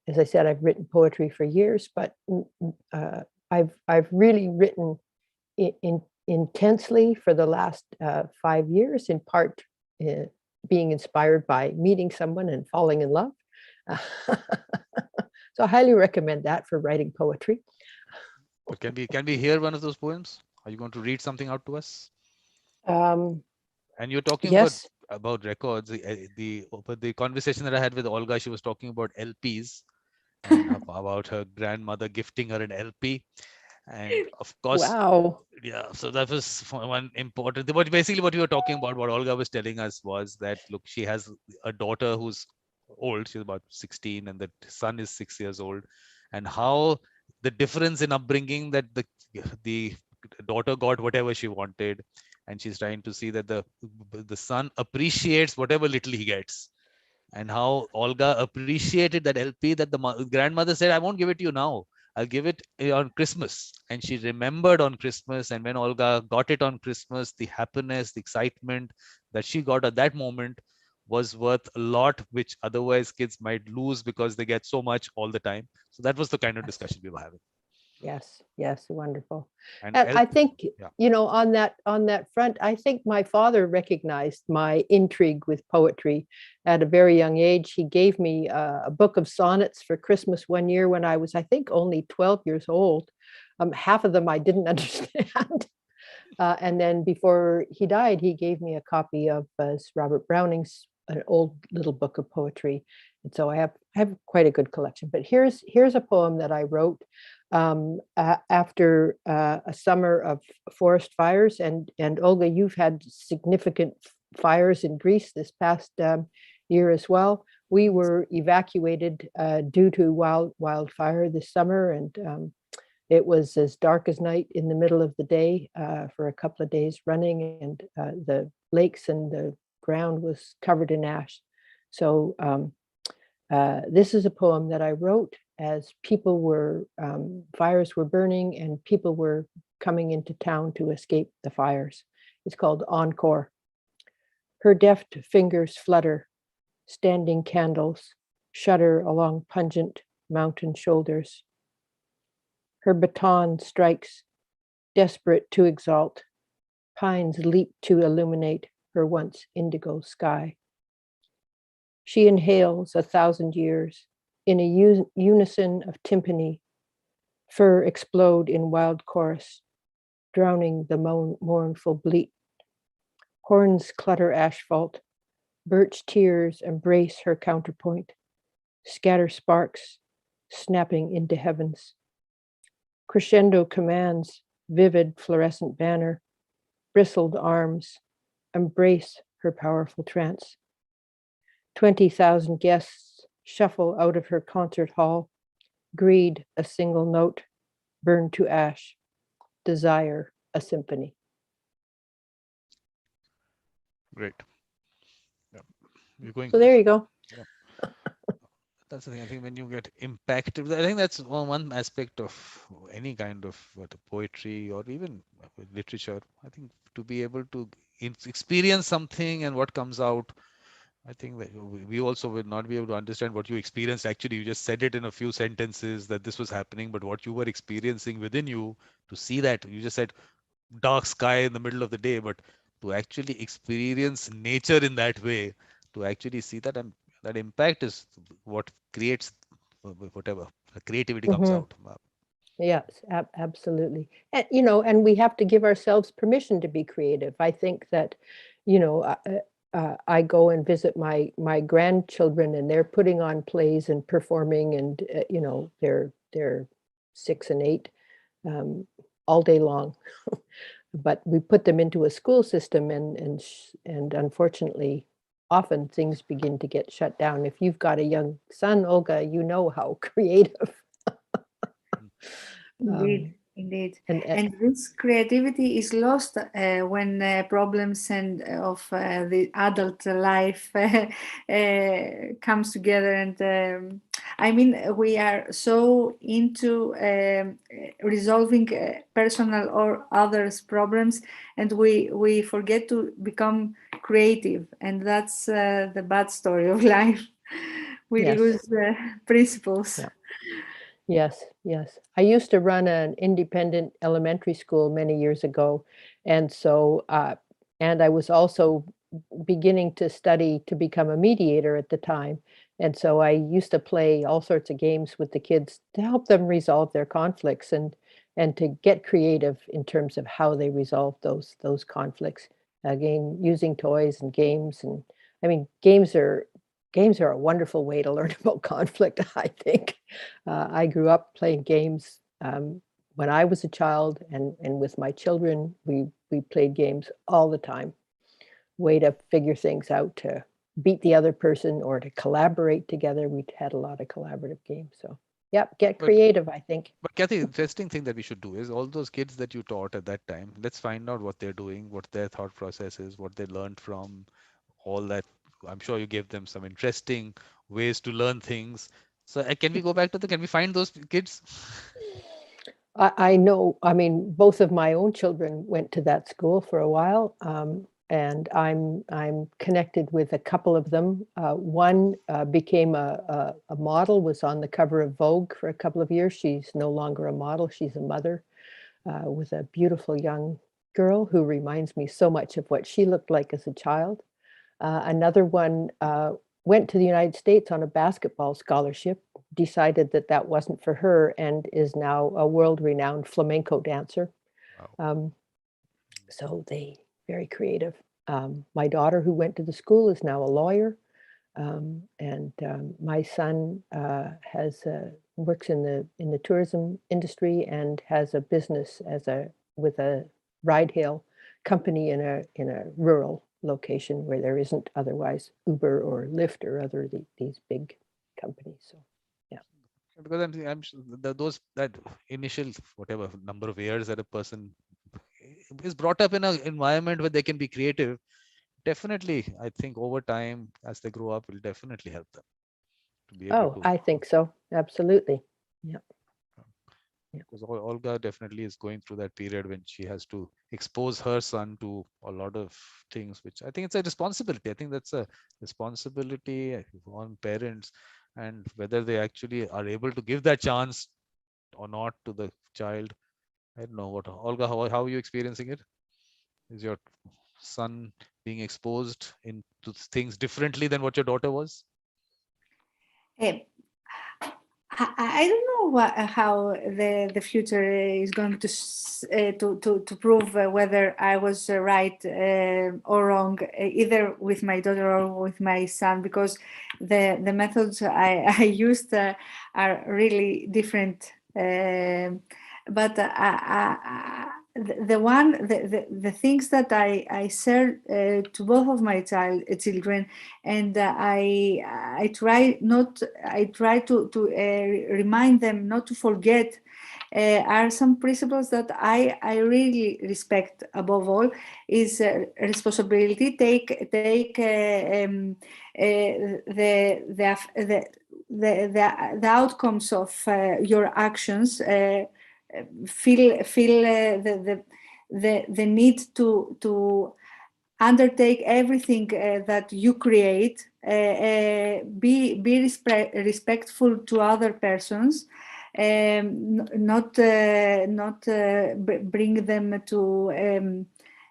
as I said, I've written poetry for years, but I've really written intensely for the last 5 years, in part being inspired by meeting someone and falling in love. So I highly recommend that for writing poetry. But can we hear one of those poems? Are you going to read something out to us? And you're talking about records. The conversation that I had with Olga, she was talking about LPs and about her grandmother gifting her an LP. And of course, Wow. yeah, so that was one important. But basically, what we were talking about, what Olga was telling us was that look, she has a daughter who's old. She's about 16, and the son is 6 years old, and how the difference in upbringing, that the daughter got whatever she wanted, and she's trying to see that the son appreciates whatever little he gets, and how Olga appreciated that LP that the grandmother said, I won't give it to you now. I'll give it on Christmas. And she remembered on Christmas. And when Olga got it on Christmas, the happiness, the excitement that she got at that moment was worth a lot, which otherwise kids might lose because they get so much all the time. So that was the kind of discussion we were having. Yes, yes, wonderful. And And I think, yeah. on that front, I think my father recognized my intrigue with poetry at a very young age. He gave me a book of sonnets for Christmas one year when I was, I think, only 12 years old. Half of them I didn't understand. And then before he died, he gave me a copy of Robert Browning's an old little book of poetry. And so I have quite a good collection. But here's a poem that I wrote after a summer of forest fires. And Olga, you've had significant fires in Greece this past year as well. We were evacuated due to wildfire this summer, and it was as dark as night in the middle of the day for a couple of days running, and the lakes and the ground was covered in ash. So this is a poem that I wrote as people were, fires were burning and people were coming into town to escape the fires. It's called Encore. Her deft fingers flutter, standing candles shudder along pungent mountain shoulders. Her baton strikes, desperate to exalt. Pines leap to illuminate her once indigo sky. She inhales 1,000 years in a unison of timpani. Fur explode in wild chorus, drowning the mournful bleat. Horns clutter asphalt, birch tears embrace her counterpoint, scatter sparks, snapping into heavens. Crescendo commands, vivid fluorescent banner, bristled arms, embrace her powerful trance. 20,000 guests shuffle out of her concert hall, greed a single note, burn to ash, desire a symphony. Great. Yeah. You're going. So there you go. Yeah. That's the thing. I think when you get impacted, I think that's one aspect of any kind of poetry or even literature. I think to be able to experience something and what comes out, I think that we also will not be able to understand what you experienced. Actually, you just said it in a few sentences that this was happening, but what you were experiencing within you, to see that, you just said dark sky in the middle of the day, but to actually experience nature in that way, to actually see that, and that impact is what creates whatever creativity comes Mhm. out. Yes, absolutely. And we have to give ourselves permission to be creative. I think that, I go and visit my grandchildren, and they're putting on plays and performing, and they're 6 and 8 all day long. But we put them into a school system, and unfortunately, often things begin to get shut down. If you've got a young son, Olga, you know how creative. Indeed, indeed. And And this creativity is lost when problems and of the adult life comes together. And I mean, we are so into resolving personal or others' problems, and we forget to become creative. And that's the bad story of life. We Yes. lose principles. Yeah. Yes. I used to run an independent elementary school many years ago. And so, and I was also beginning to study to become a mediator at the time. And so I used to play all sorts of games with the kids to help them resolve their conflicts, and to get creative in terms of how they resolve those conflicts. Again, using toys and games. And I mean, games are a wonderful way to learn about conflict, I think. I grew up playing games when I was a child and with my children, we played games all the time, way to figure things out, to beat the other person or to collaborate together. We had a lot of collaborative games. So, yep, get But creative, I think. but Kathy, interesting thing that we should do is all those kids that you taught at that time, let's find out what they're doing, what their thought process is, what they learned from all that. I'm sure you gave them some interesting ways to learn things. So can we go back to can we find those kids? I know, I mean, both of my own children went to that school for a while, and I'm connected with a couple of them. One became a model, was on the cover of Vogue for a couple of years. She's no longer a model, she's a mother with a beautiful young girl who reminds me so much of what she looked like as a child. Another one went to the United States on a basketball scholarship, decided that that wasn't for her, and is now a world-renowned flamenco dancer. Wow. So they very creative. My daughter, who went to the school, is now a lawyer, and my son works in the tourism industry and has a business with a ride hail company in a rural location where there isn't otherwise Uber or Lyft or these big companies. So yeah. Because I'm sure those that initial whatever number of years that a person is brought up in an environment where they can be creative, definitely, I think over time as they grow up, will definitely help them to be able Oh, to. I think so. Absolutely. Yeah. Yeah. Because Olga definitely is going through that period when she has to expose her son to a lot of things, which I think it's a responsibility. I think that's a responsibility on parents, and whether they actually are able to give that chance or not to the child. I don't know what Olga, how are you experiencing it? Is your son being exposed into things differently than what your daughter was? Eh, I don't know how the future is going to prove whether I was right or wrong, either with my daughter or with my son, because the methods I used are really different. But the things that I share to both of my children, and I try to remind them not to forget, are some principles that I really respect. Above all, is responsibility. Take the outcomes of your actions. Feel the need to undertake everything that you create. Be respectful to other persons. Not bring them to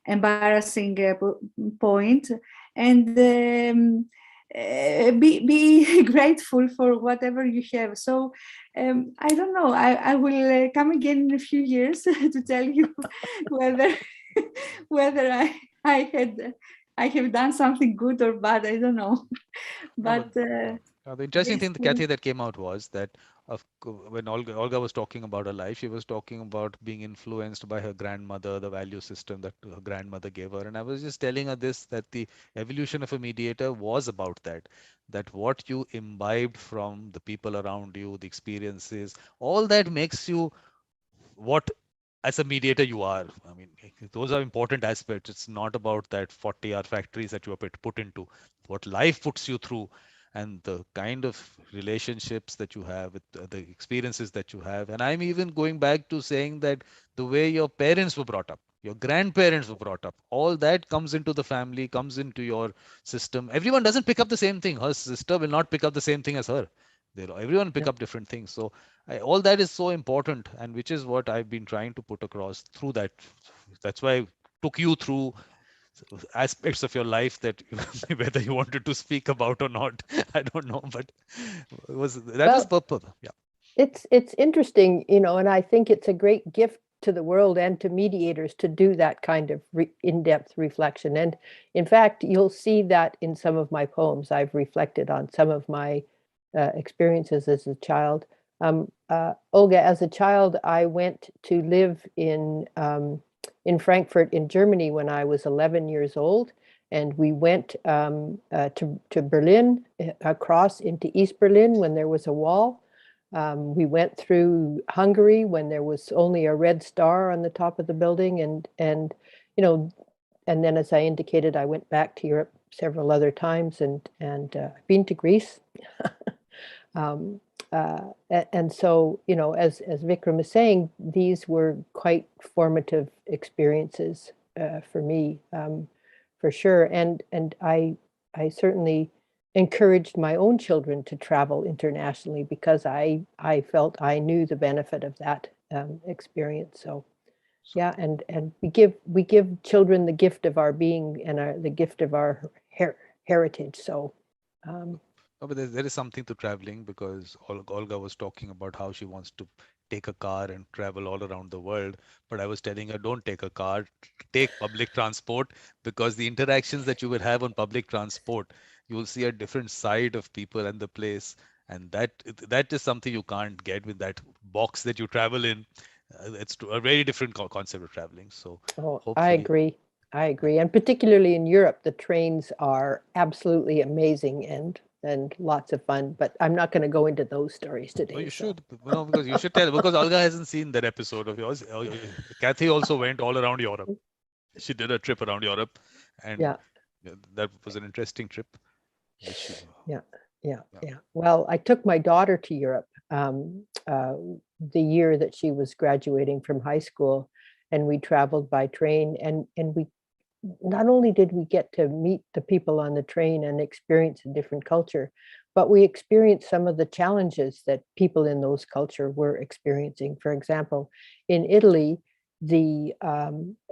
embarrassing point, and be grateful for whatever you have. So I don't know. I will come again in a few years to tell you whether whether I have done something good or bad. I don't know. No, But the interesting yes, thing, Kathy, that came out was that when Olga was talking about her life, she was talking about being influenced by her grandmother, the value system that her grandmother gave her. And I was just telling her this, that the evolution of a mediator was about that what you imbibed from the people around you, the experiences, all that makes you what as a mediator you are. I mean, those are important aspects. It's not about that 40-hour factories that you are put into. What life puts you through, and the kind of relationships that you have with the experiences that you have. And I'm even going back to saying that the way your parents were brought up, your grandparents were brought up, all that comes into the family, comes into your system. Everyone doesn't pick up the same thing. Her sister will not pick up the same thing as her. Everyone pick Yeah. up different things. So all that is so important, and which is what I've been trying to put across through that. That's why I took you through aspects of your life that whether you wanted to speak about or not, I don't know, but that was Well, purpose. Yeah. it's interesting, and I think it's a great gift to the world and to mediators to do that kind of in-depth reflection. And in fact, you'll see that in some of my poems. I've reflected on some of my experiences as a child. Olga, as a child, I went to live in Frankfurt in Germany when I was 11 years old. And we went to Berlin, across into East Berlin when there was a wall. We went through Hungary when there was only a red star on the top of the building. And you know, and then, as I indicated, I went back to Europe several other times, and I've been to Greece. um, and so, as Vikram is saying, these were quite formative experiences for me, for sure. And I certainly encouraged my own children to travel internationally because I felt I knew the benefit of that experience. So yeah, and we give children the gift of our being and the gift of our heritage. So No, but there is something to traveling, because Olga was talking about how she wants to take a car and travel all around the world. But I was telling her, don't take a car, take public transport, because the interactions that you will have on public transport, you will see a different side of people and the place. And that is something you can't get with that box that you travel in. It's a very different concept of traveling. So oh, I hopefully, agree. I agree. And particularly in Europe, the trains are absolutely amazing and lots of fun. But I'm not going to go into those stories oh, today. you So should, because you should tell, because Olga hasn't seen that episode of yours. Kathy also went all around Europe. She did a trip around Europe, and yeah, that was an interesting trip. Which she, yeah, yeah, yeah. yeah. Well, I took my daughter to Europe the year that she was graduating from high school, and we traveled by train. And we not only did we get to meet the people on the train and experience a different culture, but we experienced some of the challenges that people in those cultures were experiencing. For example, in Italy, the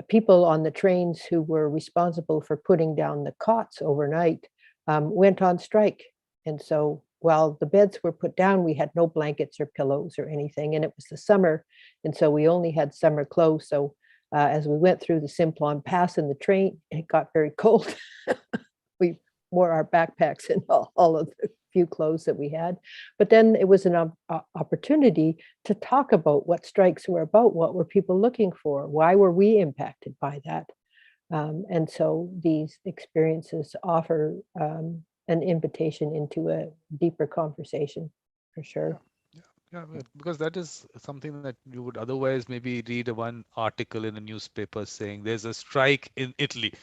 people on the trains who were responsible for putting down the cots overnight went on strike. And so while the beds were put down, we had no blankets or pillows or anything. And it was the summer. And so we only had summer clothes. So as we went through the Simplon Pass in the train, it got very cold. We wore our backpacks and all of the few clothes that we had. But then it was an opportunity to talk about what strikes were about, what were people looking for, why were we impacted by that. And so these experiences offer an invitation into a deeper conversation, for sure. Yeah, because that is something that you would otherwise maybe read one article in a newspaper saying there's a strike in Italy.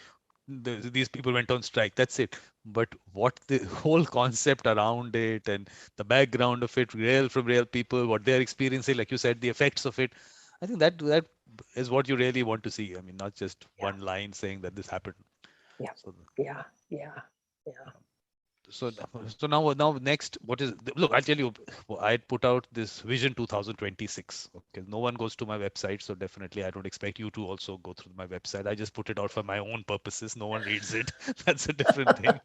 These people went on strike. That's it. But what the whole concept around it and the background of it, real from real people, what they're experiencing, like you said, the effects of it, I think that is what you really want to see. I mean, not just Yeah, one line saying that this happened. yeah, So yeah, yeah, yeah. so now next, what is look, I'll tell you, I put out this Vision 2026. Okay, no one goes to my website, so definitely I don't expect you to also go through my website. I just put it out for my own purposes. No one reads it. That's a different thing.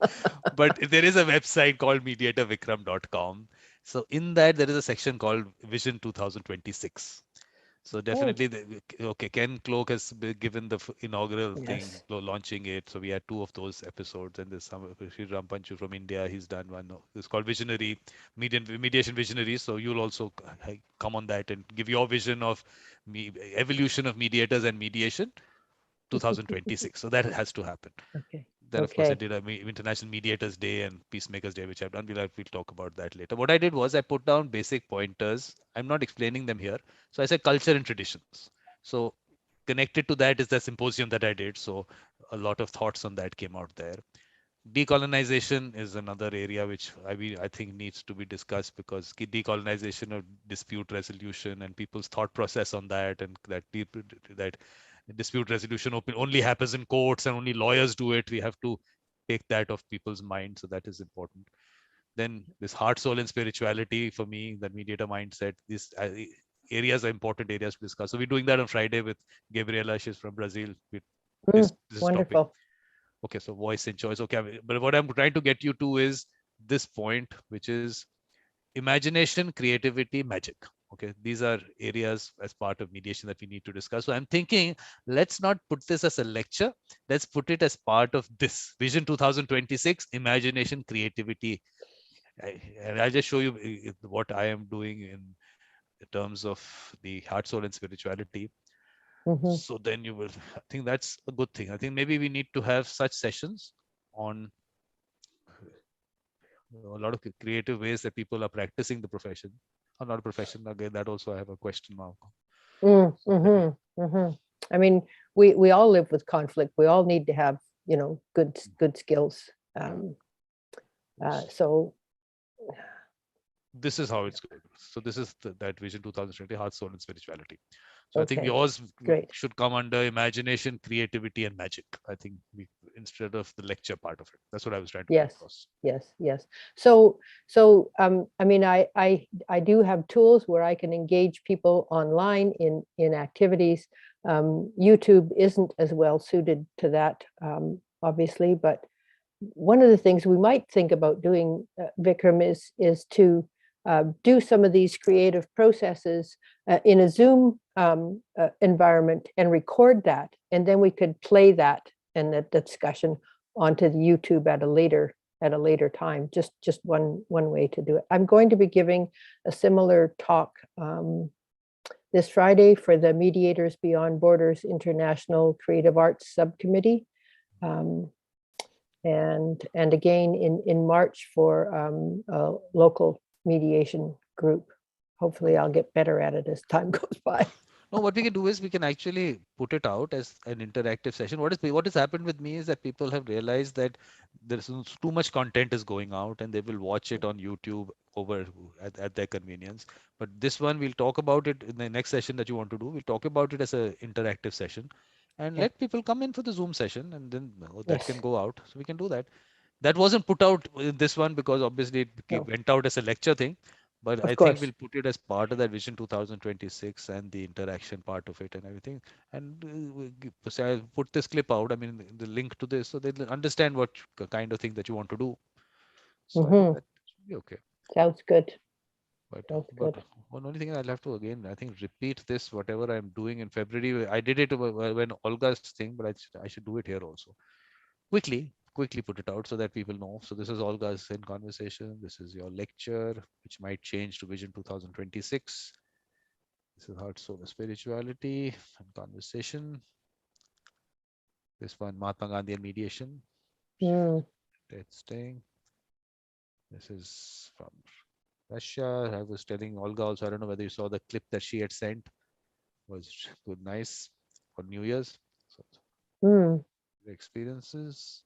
But there is a website called mediatorvikram.com. So in that there is a section called Vision 2026. So Oh, definitely, okay, Ken Cloak has given the inaugural thing, yes. launching it. So we had two of those episodes, and there's some Sri Rampanchu from India. He's done one. It's called Visionary, Mediation Visionary. So you'll also come on that and give your vision of evolution of mediators and mediation 2026. So that has to happen. Okay. Then, of course, I Okay. did a International Mediators Day and Peacemakers Day, which I've done. We'll talk about that later. What I did was I put down basic pointers. I'm not explaining them here. So I said culture and traditions. So connected to that is the symposium that I did. So a lot of thoughts on that came out there. Decolonization is another area which I think needs to be discussed, because decolonization of dispute resolution and people's thought process on that, and that dispute resolution only happens in courts and only lawyers do it. We have to take that off people's minds. So that is important. Then this heart, soul, and spirituality for me, the mediator mindset, these areas are important areas to discuss. So we're doing that on Friday with Gabriela. She's from Brazil. This topic. Wonderful. Okay, so voice and choice. Okay, but what I'm trying to get you to is this point, which is imagination, creativity, magic. Okay, these are areas as part of mediation that we need to discuss. So I'm thinking, let's not put this as a lecture. Let's put it as part of this Vision 2026, imagination, creativity. And I'll just show you what I am doing in terms of the heart, soul, and spirituality. Mhm. So then you will, I think that's a good thing. I think maybe we need to have such sessions on a lot of creative ways that people are practicing the profession, or not a profession. Again, that also I have a question mark. So that Mhm. Mhm. I mean, we all live with conflict. We all need to have, you know, good skills. So this is how it's going. So this is that vision 2020, heart, soul, and spirituality. So I think okay, yours great. should come under imagination, creativity, and magic. I think instead of the lecture part of it. That's what I was trying to get Yes, across. yes. I mean, I do have tools where I can engage people online in activities. YouTube isn't as well suited to that, obviously, but one of the things we might think about doing, Vikram, is to do some of these creative processes in a Zoom environment and record that, and then we could play that and the discussion onto the YouTube at a later time. Just one way to do it. I'm going to be giving a similar talk this Friday for the Mediators Beyond Borders International Creative Arts Subcommittee. And again in March for a local mediation group. Hopefully I'll get better at it as time goes by. No, what we can do is we can actually put it out as an interactive session. What has happened with me is that people have realized that there's too much content is going out, and they will watch it on YouTube over at their convenience. But this one, we'll talk about it in the next session that you want to do. We'll talk about it as an interactive session, and Okay. let people come in for the Zoom session, and then that can Yes. go out. So we can do that. That wasn't put out in this one because obviously it No, went out as a lecture thing. But I of think course. we'll put it as part of that Vision 2026 and the interaction part of it and everything. And so I'll put this clip out. I mean, the link to this, so they'll understand what kind of thing that you want to do. So I think Mm-hmm. that should be okay. Sounds good. But Sounds but good. one only thing I'll have to again, I think, repeat this whatever I'm doing in February. I did it when Olga's thing, but I should do it here also. Quickly put it out so that people know. So this is Olga's in conversation. This is your lecture, which might change to Vision 2026. This is heart, soul, and spirituality and conversation. This one, Mahatma Gandhi and mediation. Mm. Staying. This is from Russia. I was telling Olga also. I don't know whether you saw the clip that she had sent. Was good, nice for New Year's. So Mm. the experiences.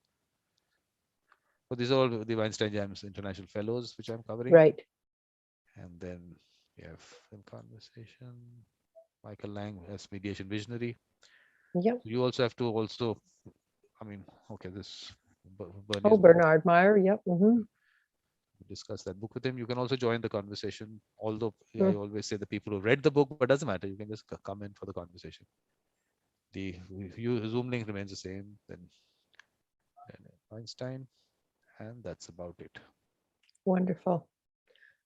So these are all the Weinstein Jams International Fellows, which I'm covering. Right. And then we have in conversation, Michael Lang as mediation visionary. Yep. You also have to also, I mean, okay, this Oh, Bernie's book. Bernard Meyer. Yep. Mm-hmm. Discuss that book with him. You can also join the conversation. Although I Mm. always say the people who read the book, but doesn't matter. You can just come in for the conversation. The Zoom link remains the same. Then Einstein, and that's about it. Wonderful.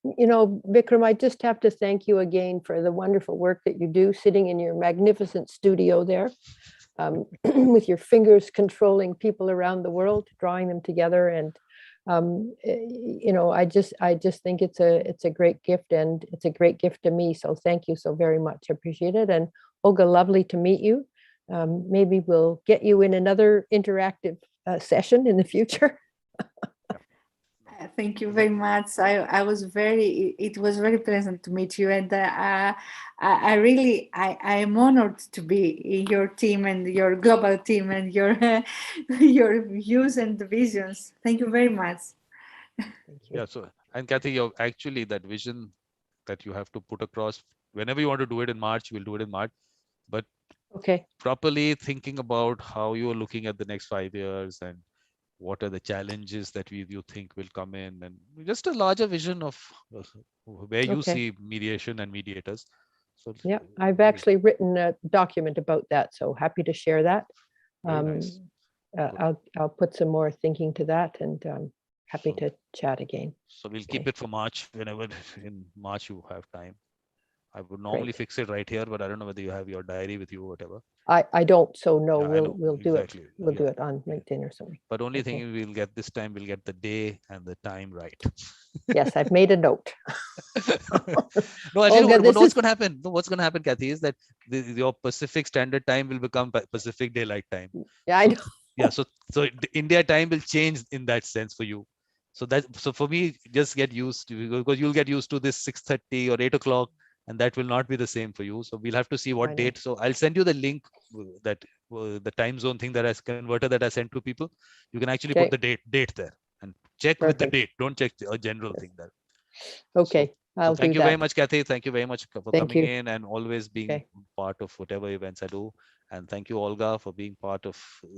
You know, Vikram, I just have to thank you again for the wonderful work that you do sitting in your magnificent studio there, with your fingers controlling people around the world, drawing them together. And you know, I just think it's a great gift, and it's a great gift to me. So thank you so very much. I appreciate it. And Olga, lovely to meet you. Maybe we'll get you in another interactive session in the future. Thank you very much. I was it was very pleasant to meet you, and I really I am honored to be in your team and your global team and your your views and visions. Thank you very much. Thank you. Yeah. So, and Kathy, you're actually that vision that you have to put across whenever you want to do it in March, you will do it in March. But Okay. properly thinking about how you are looking at the next 5 years and what are the challenges that you think will come in, and just a larger vision of where you Okay. see mediation and mediators. So Yeah, I've actually written a document about that, so happy to share that. very nice. Good. I'll put some more thinking to that, and happy So, to chat again. so we'll keep Okay. it for March whenever in March you have time. I would normally fix it right here, but I don't know whether you have your diary with you or whatever. I don't, so no, Yeah, I know, we'll do it. exactly. We'll do Yeah. it on LinkedIn or something. But only thing Okay. is we'll get this time, we'll get the day and the time right. Yes, I've made a note. No, actually, Olga, this what's is going to happen? No, what's going to happen, Kathy, is that your Pacific Standard Time will become Pacific Daylight Time. yeah, I So, know. yeah, so the India time will change in that sense for you. So for me, just get used to, because you'll get used to this 6:30 or 8 o'clock, and that will not be the same for you. So we'll have to see what I know. date. So I'll send you the link, that the time zone thing that I converter that I sent to people. You can actually put Okay, the date there and check with the perfect. date. Don't check a general Yes. thing there. So, Okay, I'll thank do you very that. much, Kathy. Thank you very much for Thank coming you. in and always being Okay. part of whatever events I do. And thank you, Olga, for being part of